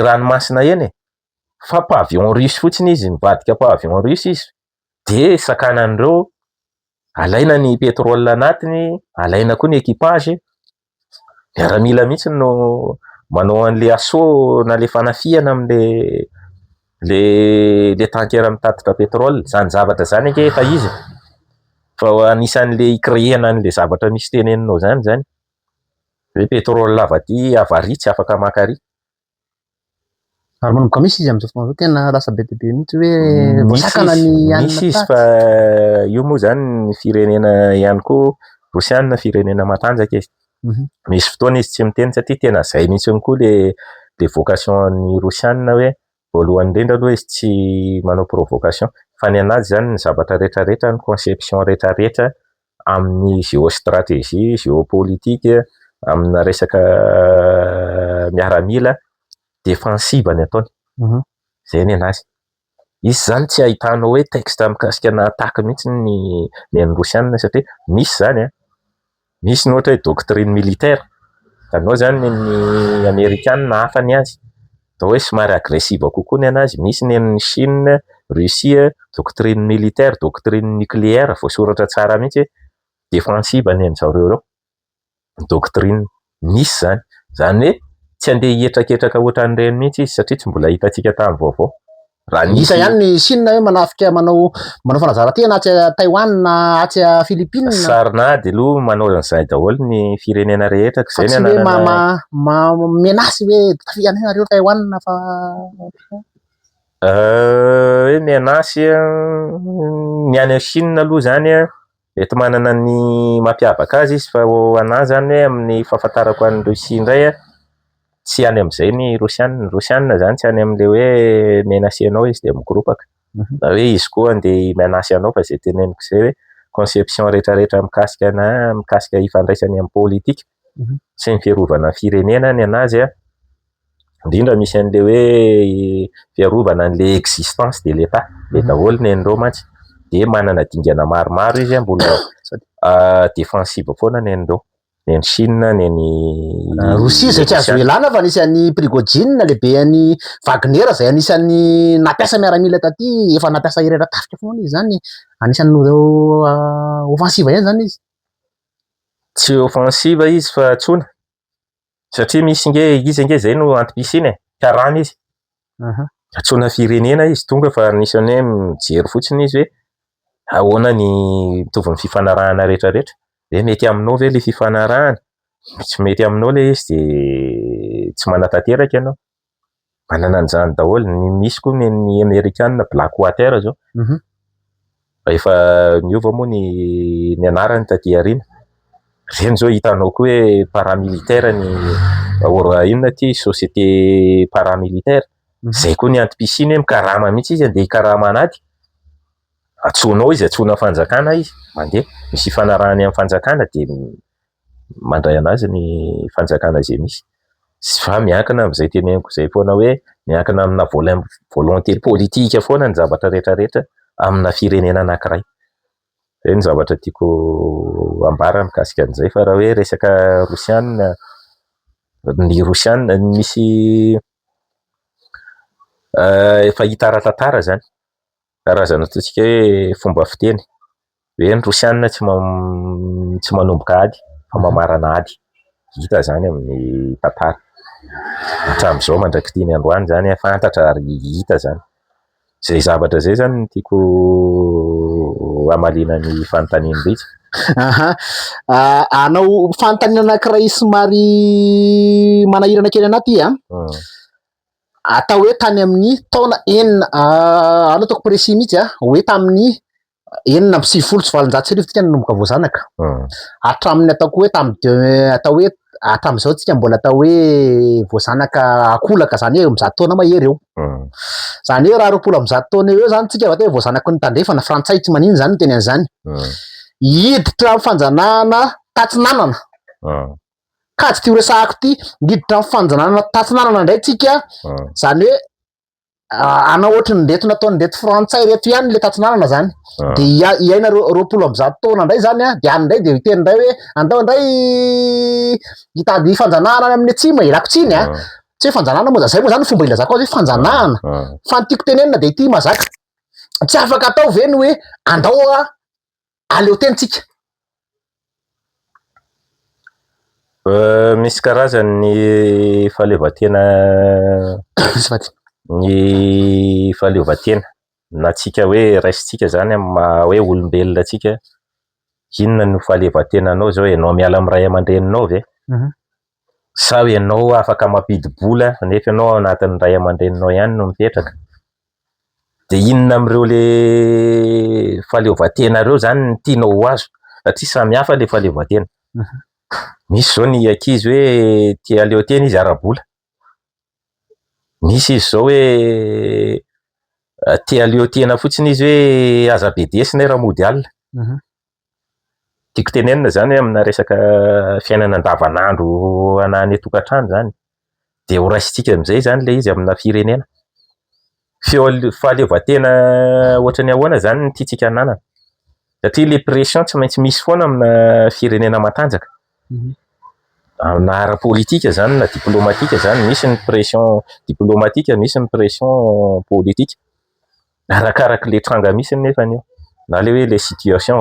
ranomasina eny fa pavillon russe fotsiny izy, mivadika pavillon russe izy, de sakanan'ireo alaina ny pétrole anatiny, alaina koa ny équipage. Miaramila mihitsy no manao an'le assaut na le fanafiana am'le le tankera mitatitra pétrole. Zany zavatra zany ange efa izy fa anisan'le ikréena an'le zavatra misy teneninao zany hoe pétrole avaty avary tsy afaka maka ary. Ary manomboka misy izy amin'izao fotoana tena lasa be dia be mihitsy hoe voasakana ny anina misy izy fa io moa zany ny firenena ihany koa Rosiana firenena matanjaka izy. Misy fotoana izy tsy miteny satria tena zay mihitsy koa le vocation ny Rosiana hoe voalohany indrindra aloha izy tsy manao provocation fa ny anazy zany ny zavatra rehetrarehetra, ny conception rehetrarehetra amin'ny géostratégie, géopolitique, amina resaka miaramila défensive ny ataony. Zay ny anazy. Izy zany tsy ahitanao hoe texte mikasika na attaque mihitsy ny Rosiana satria misy zany misy ny ohatra hoe doctrine militaire. Anao zany ny Amerikanina hafa ny azy. Atao hoe somary agressive kokoa ny anazy. Misy ny Chine, Russie, doctrine militaire, doctrine nucléaire, voasoratra tsara mihitsy défensive ny an'zareo reo. Doctrine misy zany. Zany hoe tsy andeha hihetraketraka ohatran'ireny mihitsy izy satria tsy mbola hitantsika tamin'ny vaovao. Isa ihany ny Chine hoe manafika manao fanazarantena atsy Taiwan na atsy Philippines. Sarinady aloha manao an'izay daholo ny firenena rehetra. Fa tsy hoe menasy hoe tafia anareo Taiwan fa hoe menasy ny any Chine aloha zany mety manana ny mampiavaka azy izy fa anazy zany hoe amin'ny fahafantarako an'ny Russie indray tsy any amin'izay ny Rosiana. Ny Rosiana zany tsy any amin'le hoe menasy anao izy de mikoropaka. Na hoe izy koa andeha menasy anao fa zay teneniko zay hoe conception rehetrarehetra mikasika ifandraisany amin'ny politika sy ny fiarovana firenena ny anazy indrindra misy an'le hoe fiarovana an'le existence de l'État. Le daholo ny andreo mantsy de manana dingana maromaro izy mbola défensive foana ny andreo. Ny Chine, ny Rosia zay tsy azo elana fa anisan'ny Prigojine lehiben'ny Wagner zay anisan'ny nampiasa miaramila taty, efa nampiasa irera tafika foana izy zany, anisan'ny offensive ihany zany izy. Tsy offensive izy fa tsona. Satria misy izy nge zay no anti-piscine, karana izy. Tsona firenena izy tonga fa anisan'ny hoe mijery fotsiny izy hoe ahoana ny mitovy ny fifanarahana rehetrarehetra. Hoe mety aminao ve le fifanarahana? Tsy mety aminao le izy de tsy manatanteraka ianao. Manana an'izany daholo. Misy koa ny Amerikanina Blackwater zao. Efa niova moa ny anarany taty aoriana. Reny zao hitanao koa hoe paramilitaire ny inona ty société paramilitaire. Zay koa ny anti-piscine mikarama mihitsy izy andeha hikarama anady. Atsonao izy, atsona fanjakana izy, mandeha. Misy fanarahany amin'ny fanjakana de mandray anazy ny fanjakana zay misy. Fa miankina amin'izay teneniko zay foana hoe miankina amina volonté politique foana ny zavatra rehetrarehetra amina firenena anankiray. Zay ny zavatra tiako ambara mikasika an'izay fa raha hoe resaka Rosiana, ny Rosiana misy efa hita ara-tantara zany. Karazana ataontsika hoe fomba fiteny. Hoe ny Rosiana tsy manomboka ady fa mamarana ady. Hita zany amin'ny tantara. Hatramin'izao mandrakity ny androany zany fantatra ary hita zany. Zay zavatra zay zany no tiako amalina ny fanontaniana be. Anao fanontaniana anankiray somary manahirana kely anaty atao hoe tany amin'ny taona enina aloha ataoko précis mihitsy hoe tamin'ny enina amby sivifolo sy valonjato sy arivo tsika nanomboka voazanaka. Hatramin'ny ataoko hoe atao hoe hatramin'izao tsika mbola atao hoe voazanaka akolaka zany hoe mizato taona mahery eo. Zany hoe raha roapolo amby zato taona eo zany tsika vao voazanaky ny tandrefana frantsay tsy manino zany teny an'izany. Hiditra fanjanahana tatsinanana. Ka tsy tia ho resahako ty, hiditra fanjanahana tatsinanana indray tsika. Zany hoe anao ohatry ny reto nataony reto frantsay reto ihany le tatsinanana zany de iaina roapolo amby zato taona indray zany a de any indray de iteny indray hoe andao indray hitady fanjanahana any amin'ny atsimo ilakotsiny a tsy hoe fanjanahana moa zay moa zany fomba ilazako azy hoe fanjanahana fa ny tiako tenenina de ity mazaka tsy afaka atao ve ny hoe andao a aleo tenitsika misy karazany ny fahaleovan-tena ny fahaleovan-tena na tsika hoe raisitsika zany hoe olombelona atsika inona no fahaleovan-tenanao zao enao miala amin'ny ray aman-dreninao ve sa hoe enao afaka mampidi-bola nefa ianao ao anatin'ny ray aman-dreninao ihany no mipetraka de inona am'ireo le fahaleovan-tena reo zany ny tianao ho azo satria samy hafa le fahaleovan-tena misy zao ny ankizy hoe tia aleo tena izy ara-bola misy izy zao hoe tia aleo tena fotsiny izy hoe aza BDS na ramody alina tiako tenenina zany hoe amina resaka fiainana andavanandro anany tokantrano zany de ho raisitsika am'izay zany le izy amina firenena fahaleovan-tena ohatra ny ahoana zany ny tiatsika ananana satria le pression tsy maintsy misy foana amina firenena matanjaka na ara-politika zany na diplomatika zany misy ny pression diplomatika misy ny pression politika arakaraka le tranga misy nefa io na le hoe le situation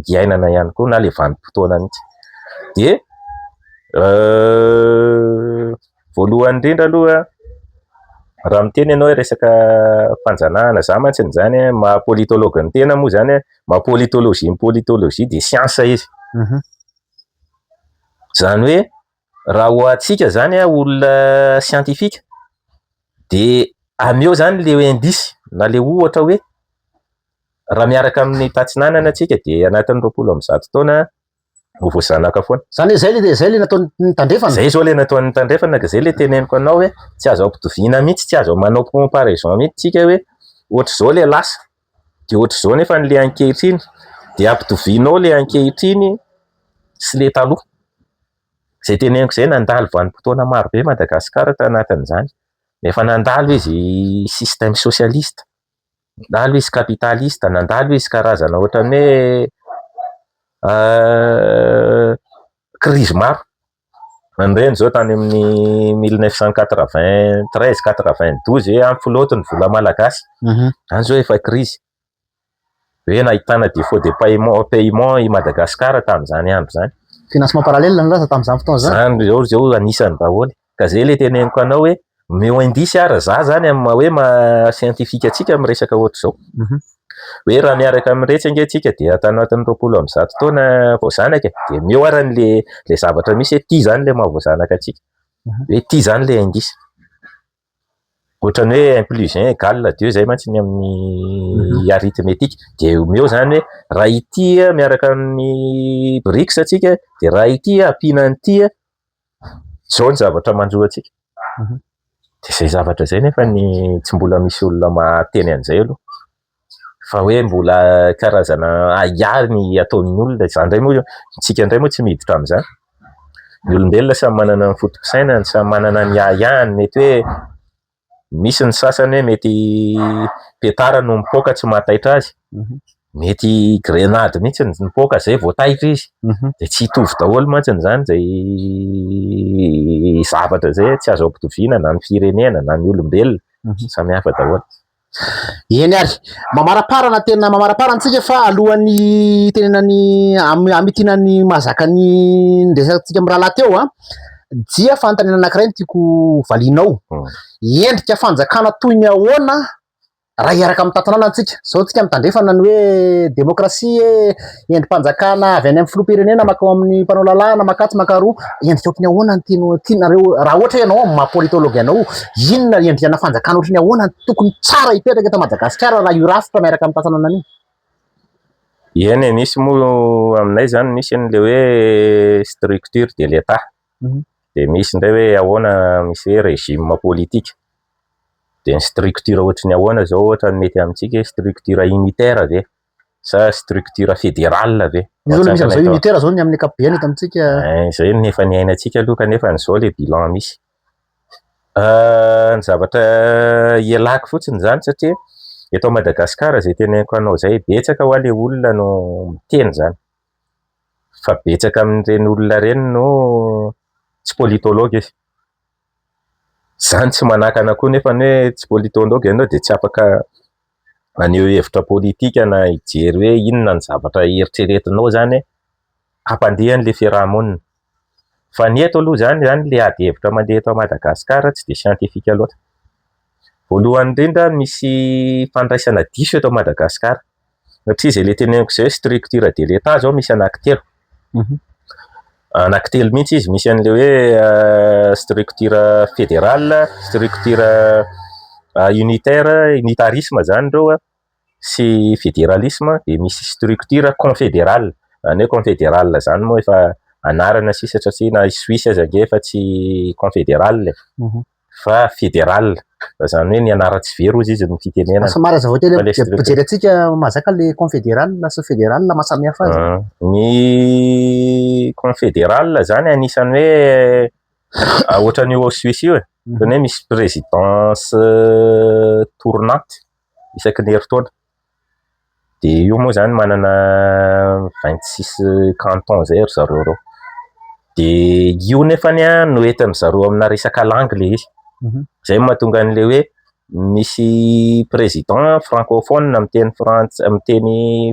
iainana ihany koa na le vanim-potoana mihitsy de voalohany indrindra aloha raha miteny ianao hoe resaka fanjanahana za mantsy zany maha-politologue ny tena moa zany maha-politologie ny politologie de science izy zany hoe raha ho atsika zany olona scientifique de ameo zany le indisy na le ohatra hoe raha miaraka amin'ny tatsinanana atsika de anatin'ny 20 taona ho voazanaka foana zany zay le nataony tandrefana zay zao le nataony tandrefana ka zay le teneniko anao hoe tsy azo ampitovina mihitsy tsy azo manao comparaison mihitsy tsika hoe ohatra zao le lasa de ohatra zao nefa le ankehitriny de ampitovinao le ankehitriny sy le taloha zay teneniko zay nandalo vanim-potoana maro be Madagasikara tanatin'izany nefa nandalo izy système socialiste nandalo izy capitaliste nandalo izy karazana ohatran'ny hoe crise maro nandreny zao tany amin'ny 1993-92 hoe ampy filoto ny vola malagasy any zao efa crise hoe nahitana défaut de paiement i Madagasikara tamin'izany andro zany financement parallèle nalaza tamin'izany fotoana zany zao anisany daholo ka zay le teneniko anao hoe meo indisy ara za zany amin'ny hoe ma-scientifique atsika amin'ny resaka ohatra zao hoe raha miaraka amin'ny retsy ange atsika de atanatin'ny 20 taona voazanaka de meo arany le zavatra misy hoe ty zany le mahavoazanaka atsika hoe ty zany le indisy ohatran'ny hoe 1 + 1 = 2 zay mantsy ny amin'ny arithmétique de meo zany hoe raha ity miaraka amin'ny BRICS atsika de raha ity ampina an'ity zao ny zavatra manjoa atsika de zay zavatra zay nefa ny tsy mbola misy olona mahateny an'izay aloha fa hoe mbola karazana aiany ataon'ny olona zany ndray moa tsika ndray moa tsy miditra amin'izany ny olombelona samy manana ny fotosainany samy manana ny aiany mety hoe misy ny sasany hoe mety petara no mipoaka tsy mahataitra azy mety grenade mihitsy ny mipoaka zay voataitra izy de tsy hitovy daholo mantsy zany zay zavatra zay tsy azo ampitoviana na ny firenena na ny olombelona samy hafa daholo eny ary mamaraparana tena mamaraparana antsika fa alohan'ny tenenany amitinany mazakany ndesantsika amin'ny rahalahy teo dia fanontaniana anankiray ny tiako valinao endrika fanjakana toy ny ahoana raha iaraka amin'ny tantanana antsika zao tsika mitandrefana ny hoe demokrasia endrim-panjakana avy any amin'ny filoham-pirenena makao amin'ny mpanao lalàna makatsy makaroa endrika ohatry ny ahoana ny tianareo raha ohatra ianao maha-politologue ianao inona endrikana fanjakana ohatry ny ahoana tokony tsara hipetraka eto Madagasikara raha io rafitra miaraka amin'ny tantanana io eny misy moa aminay zany misy an'le hoe structure de l'État de misy ndray hoe ahoana misy hoe régime politique de ny structure ohatry ny ahoana zao ohatra mety amintsika structure unitaire ve sa structure fédérale ve misy unitaire zao ny amin'ny ankapobeny eto amintsika zay nefa ny ainatsika aloha kanefa n'izao le bilan misy Ny zavatra ialako fotsiny zany satria eto Madagasikara zay teneniko anao zay betsaka ho le olona no miteny zany fa betsaka amin'ireny olona reny no tsy politologue izy. Zany tsy manakana koa nefa hoe tsy politologue ianao dia tsy afaka maneho hevitra politika na hijery hoe inona ny zavatra eritreretinao zany hampandeha an'ilay fiarahamonina. Fa ny eto aloha zany le ady hevitra mandeha eto Madagasikara tsy dia siantifika loatra. Voalohany indrindra misy fandraisana diso eto Madagasikara satria izay le teneniko izay structure de l'État zao misy anankitelo. Anankitelo mihitsy izy, misy an'ilay hoe structure fédérale, structure unitaire, unitarisme zany ireo sy fédéralisme, dia misy structure confédérale. Zany hoe confédérale zany moa efa anarana sisa satria na Suisse aza ange efa tsy confédérale fa fédérale. Zany hoe ny anara tsy very izy ny fitenenana. Somary azahoately antsika mazaka le confédérale sy fédérale mahasamihafa azy. Ny confédérale zany anisany hoe ohatran'ny io Suisse io zany hoe misy présidence tournante isaky ny herintaona. Dia io moa zany manana 26 canton zay ry zareo reo. Dia io nefany no entin'ny zareo amina resaka langue le izy. Zay mahatonga an'ilay hoe misy président francophone miteny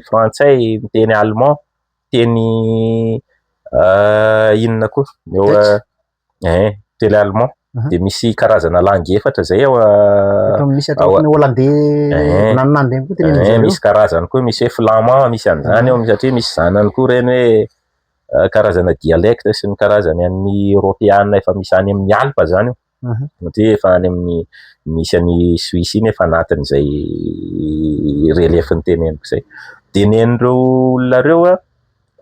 frantsay, miteny allemand, miteny inona koa teny allemand. Dia misy karazana langue efatra zay misy atao hollandais nanandy koa teneniny misy karazany koa, misy hoe flamand, misy an'izany ao satria misy zanany koa reny hoe karazana dialecte sy ny karazany amin'ny européenne efa misy any amin'ny Alpes zany io. Satria efa any amin'ny misy any Suisse iny efa anatin'izay relefiny teneniko izay. Dia nen'ireo olona ireo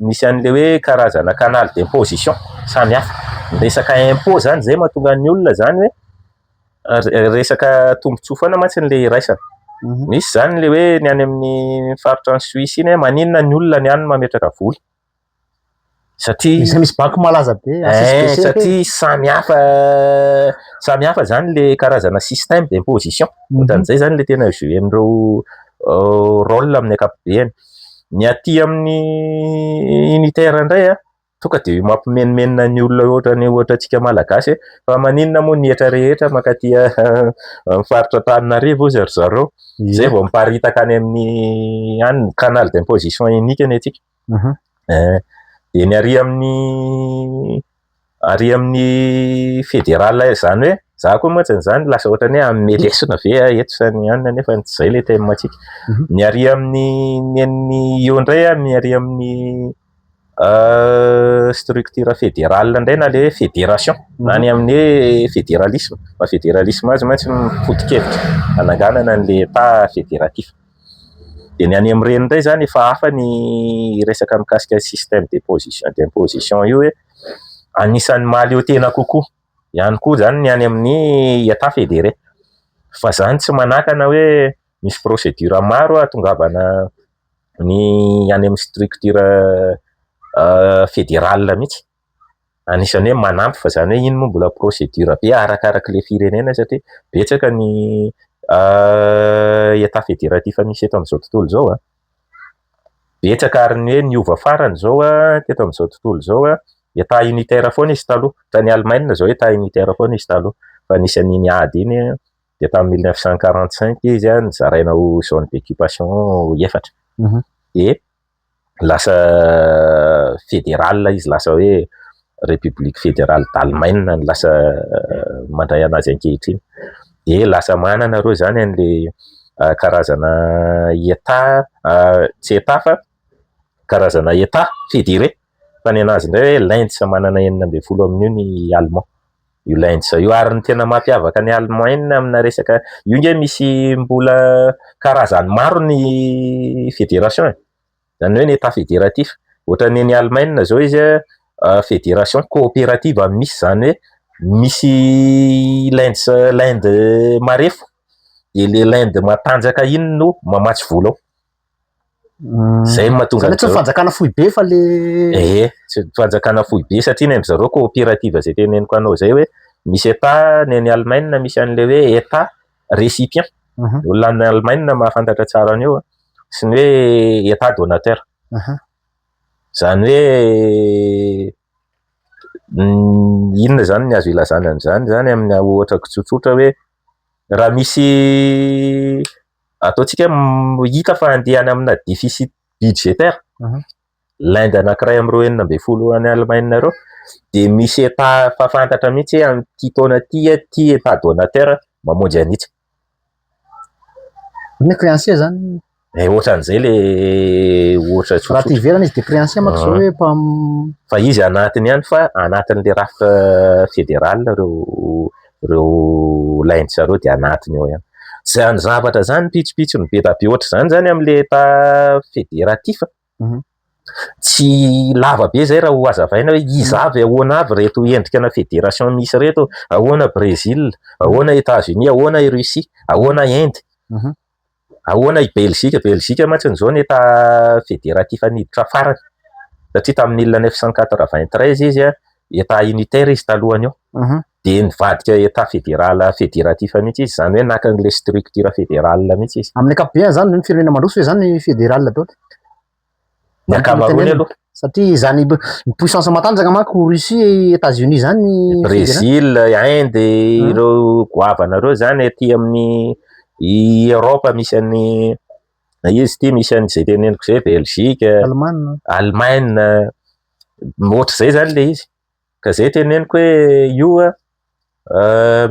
misy an'ilay hoe karazana canal d'imposition samihafa. Resaka impôt zany zay mahatonga ny olona zany hoe resaka tombotsofana mantsy ny le iraisana. Misy zany le hoe ny any amin'ny faritra ny Suisse iny maninona ny olona ny any mametraka vola. Satria misy banky malaza be. Satria samihafa zany le karazana système d'imposition. Ohatran'izay zany le tena jouen'ireo rôle amin'ny ankapobeny. Ny aty amin'ny unitaire indray tonga dia mampimenimena ny olona ohatrantsika malagasy fa maninona moa ny etra rehetra makaty faritra Antananarivo ry zareo zay vao miparitaka any amin'ny any canal d'imposition unique ny atsika. Dia ny ary amin'ny fédéral zany hoe za koa moa zany lasa ohatran'ny hoe amin'ny lesona ve eto sa ny anona nefa tsy izay le thème atsika. Ny ary amin'ny io indray ny ary amin'ny structure fédérale indray na le fédération na ny amin'ny hoe fédéralisme. Fédéralisme azy mantsy mifoto-kevitra hananganana an'ilay état fédératif. Dia ny any amin'ireny indray zany efa hafa ny resaka mikasika système d'imposition io hoe anisan'ny mahaleo tena kokoa ihany koa zany ny any amin'ny état fédéré. Fa zany tsy manakana hoe misy procédure maro hatongavana ny any amin'ny structure fédérale mihitsy. Anisany hoe manampy fa zany hoe iny moa mbola procédure be arakaraka le firenena satria betsaka ny état fédératif misy eto amin'izao tontolo izao betsaka ary ny hoe niova farany zao teto amin'izao tontolo izao état unitaire foana izy taloha. Fa ny Allemagne zao état unitaire foana izy taloha fa nisy an'iny ady iny dia tamin'ny 1945 izy nizaraina ho zone d'occupation 4. Dia lasa fédéral izy, lasa hoe république fédérale d'Allemagne ny lasa mandray anazy ankehitriny. Dia lasa manana reo zany an'ilay karazana état tsy état fa karazana état fédéré. Fa ny anazy indray hoe l'Inde manana 9 amin'io ny allemand. Io l'Inde io ary ny tena mampiavaka ny Allemagne amina resaka io nge misy mbola karazany maro ny fédération zany hoe ny état fédératif. Ohatran'ny ny Allemagne zao izy fédération coopérative misy zany hoe misy l'Inde marefo dia le l'Inde matanjaka iny no mamatsy vola ao. Zay mahatonga tsy fanjakana fohy be fa le tsy fanjakana fohy be satria ny zareo coopérative zay teneniko anao zay hoe misy état ny Allemagne misy an'le hoe état récipient. Olona any Allemagne mahafantatra tsara an'io sy ny hoe état donateur. Zany hoe inona zany ny azo ilazana an'izany zany amin'ny ohatra tsotsotra hoe raha misy ataontsika hita fa andehany amina déficit budgétaire l'Inde anankiray amin'ny 2020 any Allemagne reo dia misy état fafantatra mihitsy amin'ity taona ty état donateur mamonjy anitsy. Ny créancier zany ohatran'izay le ohatra raha ty ivelany izy de créancier manko zao hoe fa izy anatiny ihany fa anatin'le rafitra fédéral reo l'Inde zareo dia anatiny ao ihany. Zany zavatra zany pitsopitso ny be da be ohatra zany zany amin'le état fédératif tsy lava be zay raha ho hazavaina hoe iza avy ahoana avy reto endrikana fédération misy reto, ahoana Brésil, ahoana États-Unis, ahoana Russie, ahoana Inde, ahoana i Belgique mantsy zao ny état fédératif aniditra farany satria tamin'ny 1993 izy état unitaire izy talohany eo dia nivadika état fédératif mihitsy izy zany hoe naka an'le structure fédérale mihitsy izy. Amin'ny ankapobeny zany ny firenena mandroso hoe zany fédéral daholo. Ny ankamaroany aloha satria zany ny puissance matanjaka manko Russie, États-Unis zany, Brésil, Inde, ireo goavana reo zany aty amin'ny Europe misy an'ny izy ty misy an'izay teneniko zay Belgique, Allemagne, ohatr'izay zany le izy. Ka zay teneniko hoe io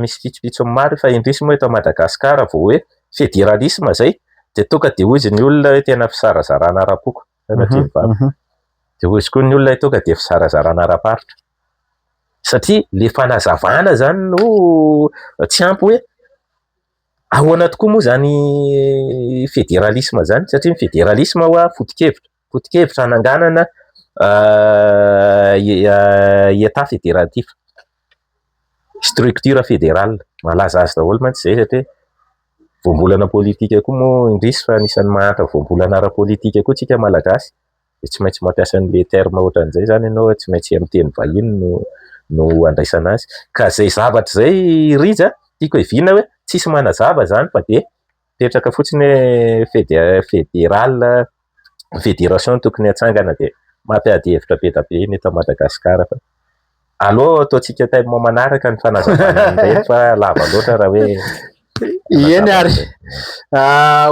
misy pitsopitso maro fa indrisy moa eto Madagasikara vao hoe fédéralisme zay dia tonga dia hoy izy ny olona hoe tena fisarazarana ara-poko. Dia hoy izy koa ny olona tonga dia fisarazarana ara-paritra. Satria le fanazavana zany no tsy ampy hoe ahoana tokoa moa zany fédéralisme zany satria ny fédéralisme hoa foto-kevitra hananganana état fédératif, structure fédérale, malaza azy daholo mantsy zay satria voambolana politika koa moa indrisy fa anisan'ny mahantra voambolana ara-politika koa tsika malagasy dia tsy maintsy mampiasa an'le terme ohatran'izay zany ianao, tsy maintsy amin'ny teny vahiny no andraisana azy. Ka zay zavatra zay Riza tiako hiviana hoe tsisy manazava zany fa dia petraka fotsiny hoe fédéral fédération tokony hatsangana dia mampiady hevitra be da be eto Madagasikara fa allo ataontsika taimo manaraka ny fanazavana an'ireny fa lava loatra raha hoe eny ary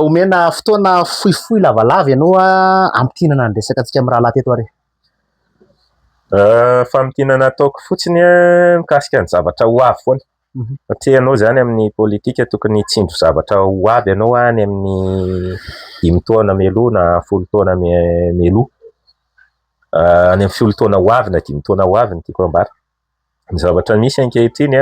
omena fotoana fohifohy lavalava ianao ampitinana ny resaka antsika amin'ny raha lahy teto ary. Fampinana ataoko fotsiny mikasika ny zavatra ho avy foana satria ianao zany amin'ny politika tokony hitsindro zavatra ho avy ianao any amin'ny 5 taona mialoha na 10 taona mialoha, any amin'ny 10 taona ho avy na 5 taona ho avy ny tiako ambara. Ny zavatra misy ankehitriny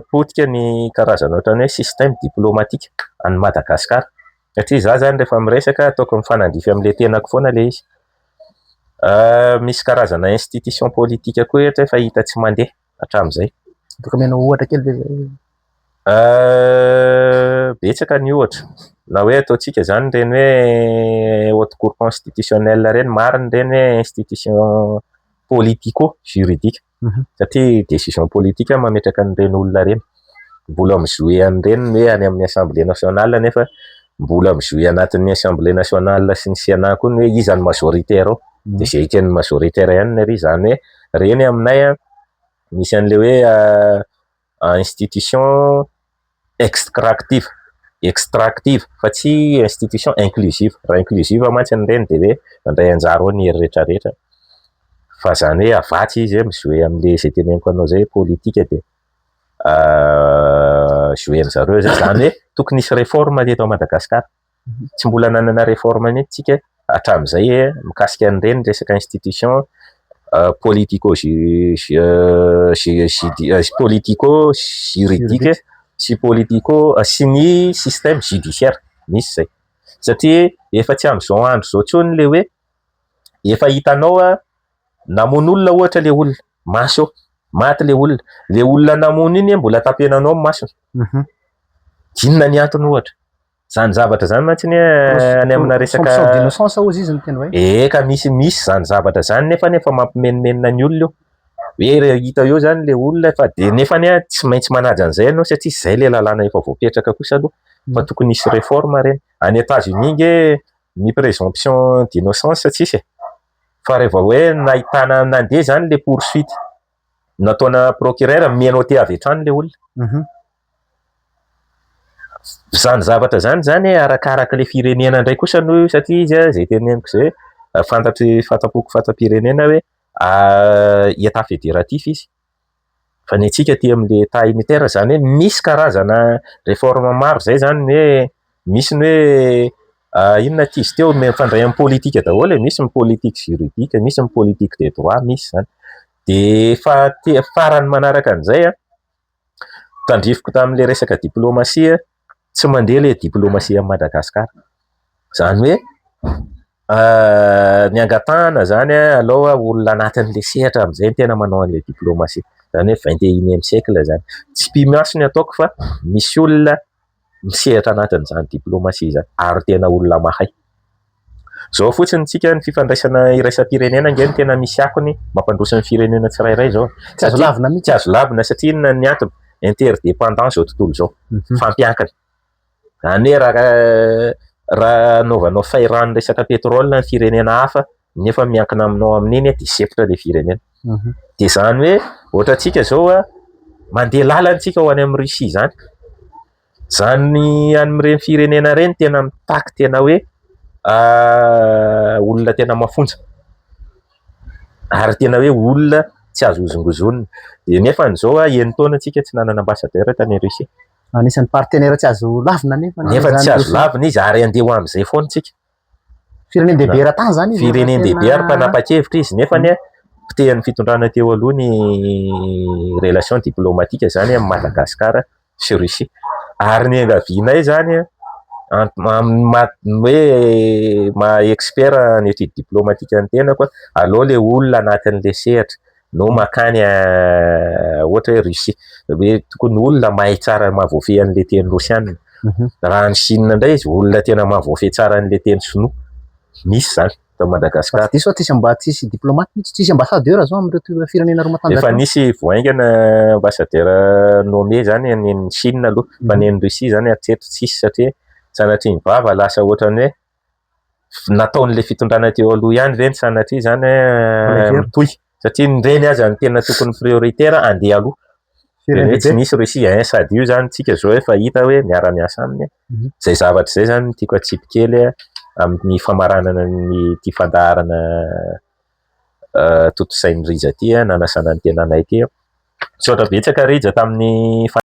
potika ny karazana ohatran'ny hoe système diplomatique any Madagasikara satria za zany rehefa miresaka ataoko mifanandrify amin'le tenako foana le izy. Misy karazana institution politika koa ohatra fa hita tsy mandeha hatramin'izay. Tokony menao ohatra kely betsaka ny ohatra na hoe ataontsika zany reny hoe haute cour constitutionnelle reny mariny reny hoe institution politico juridique satria décision politique mametraka an'ireny olona reny, mbola mijouer an'ireny hoe any amin'ny assemblée nationale nefa mbola mijouer anatin'ny assemblée nationale sy ny Sénat koa ny hoe iza ny majoritaire ao dia zay eken'ny majoritaire ihany ry zany hoe reny aminay misy an'le hoe institution extractive fa tsy institution inclusive. Raha inclusive mantsy an'ireny dia hoe mandray anjara ao ny hery rehetrarehetra fa zany hoe avatsy izy mijouer amin'le zay teneniko anao zay politika dia jouer zareo zany hoe tokony hisy réforme teto Madagasikara. Tsy mbola nanana réforme mihitsy tsika hatramin'izay mikasika an'ireny resaka institution politico juridique sy politico sy ny système judiciaire misy zay satria efa tsy amin'izao andro zao tsony le hoe efa hitanao namono olona ohatra le olona maso eo maty le olona namono iny mbola tapenanao amin'ny masony. Inona ny antony ohatra zany zavatra zany mantsy ny any amina resaka d'innocence ozy izy ny teny hoe ka misy zany zavatra zany nefa mampimenimena ny olona io hoe hita eo zany le olona fa de nefa ny tsy maintsy manaja an'izay ianao satria zay le lalàna efa voapetraka kosa aloha fa tokony hisy réforme reny. Any États-Unis nge ny présomption d'innocence tsisy fa rehefa hoe nahitana nandeha zany le poursuite nataona procureur mianao te avy hatrany le olona. Zany zavatra zany arakaraka le firenena ndray kosa no satria izy zay teneniko zay fantapoko fatam-pirenena hoe état fédératif izy fa ny antsika ty amin'le état unitaire zany hoe misy karazana réforme maro zay zany hoe misy ny hoe inona ty izy teo mifandray amin'ny politika daholo misy ny politique juridique misy ny politique de droit misy zany de farany manaraka an'izay tandrifiko tamin'le resaka diplomasia tsy mandeha le diplomasia Madagasikara zany hoe ny angatahana zany aloha olona anatin'le sehatra amin'izay tena manao an'le diplomasia zany hoe 21e siècle zany tsy pimasy ny ataoko fa misy olona misehatra anatin'izany diplomasia zany ary tena olona mahay zao fotsiny tsika ny fifandraisana iraisam-pirenena nge tena misy akony mampandrosa ny firenena tsirairay zao tsy azo lavina mihitsy tsy azo lavina satria ny antony interdépendance zao tontolo zao fampiankana zany hoe raha anaovanao fairano resaka pétrole ny firenena hafa nefa miankina aminao amin'iny dia sepotra le firenena dia zany hoe ohatra antsika zao mandeha lalantsika ho any amin'ny Russie zany amin'ireny firenena reny tena mitaky tena hoe olona tena mafonja ary tena hoe olona tsy azo ozongozonina dia nefa n'izao enitaona antsika tsy nanana ambassadeur tany Russie anisan'ny partenaire tsy azo lavina nefa tsy azo lavina izy ary andeha ho amin'izay foana tsika firenena-dehibe ara-tany zany izy firenena-dehibe ary mpanapa-kevitra izy nefa ny pitehan'ny fitondrana teo aloha ny relation diplomatique zany amin'ny Madagasikara sy Russie ary ny angavianay zany hoe ma-expert ny étude diplomatique ny tenako aloha le olona anatin'le sehatra no makany ohatra hoe Russie hoe tokony olona mahay tsara mahavoafehy an'le teny rosiana raha ny Chine indray izy olona tena mahavoafehy tsara an'le teny sinoa misy zany ta Madagasikara diso tsisy mba tsisy diplomate tsisy ambassadeur zao amin'ireo firenena roa matanjaka efa nisy voaingana ambassadeur nommé zany ny Chine aloha fa ny Russie zany hatreto tsisy satria sanatria ny vava lasa ohatrany hoe nataon'le fitondrana teo aloha ihany reny sanatria zany mitohy satria nireny aza ny tena tokony prioritaire andeha aloha tsy nisy Russie sady io zany tsika zao efa hita hoe miara-miasa aminy zay zavatra zay zany tiako atsipikely amin'ny famaranana ny ty fandaharana toto sain'ny Rija ty nanasana ny tenanay ty saotra betsaka Rija tamin'ny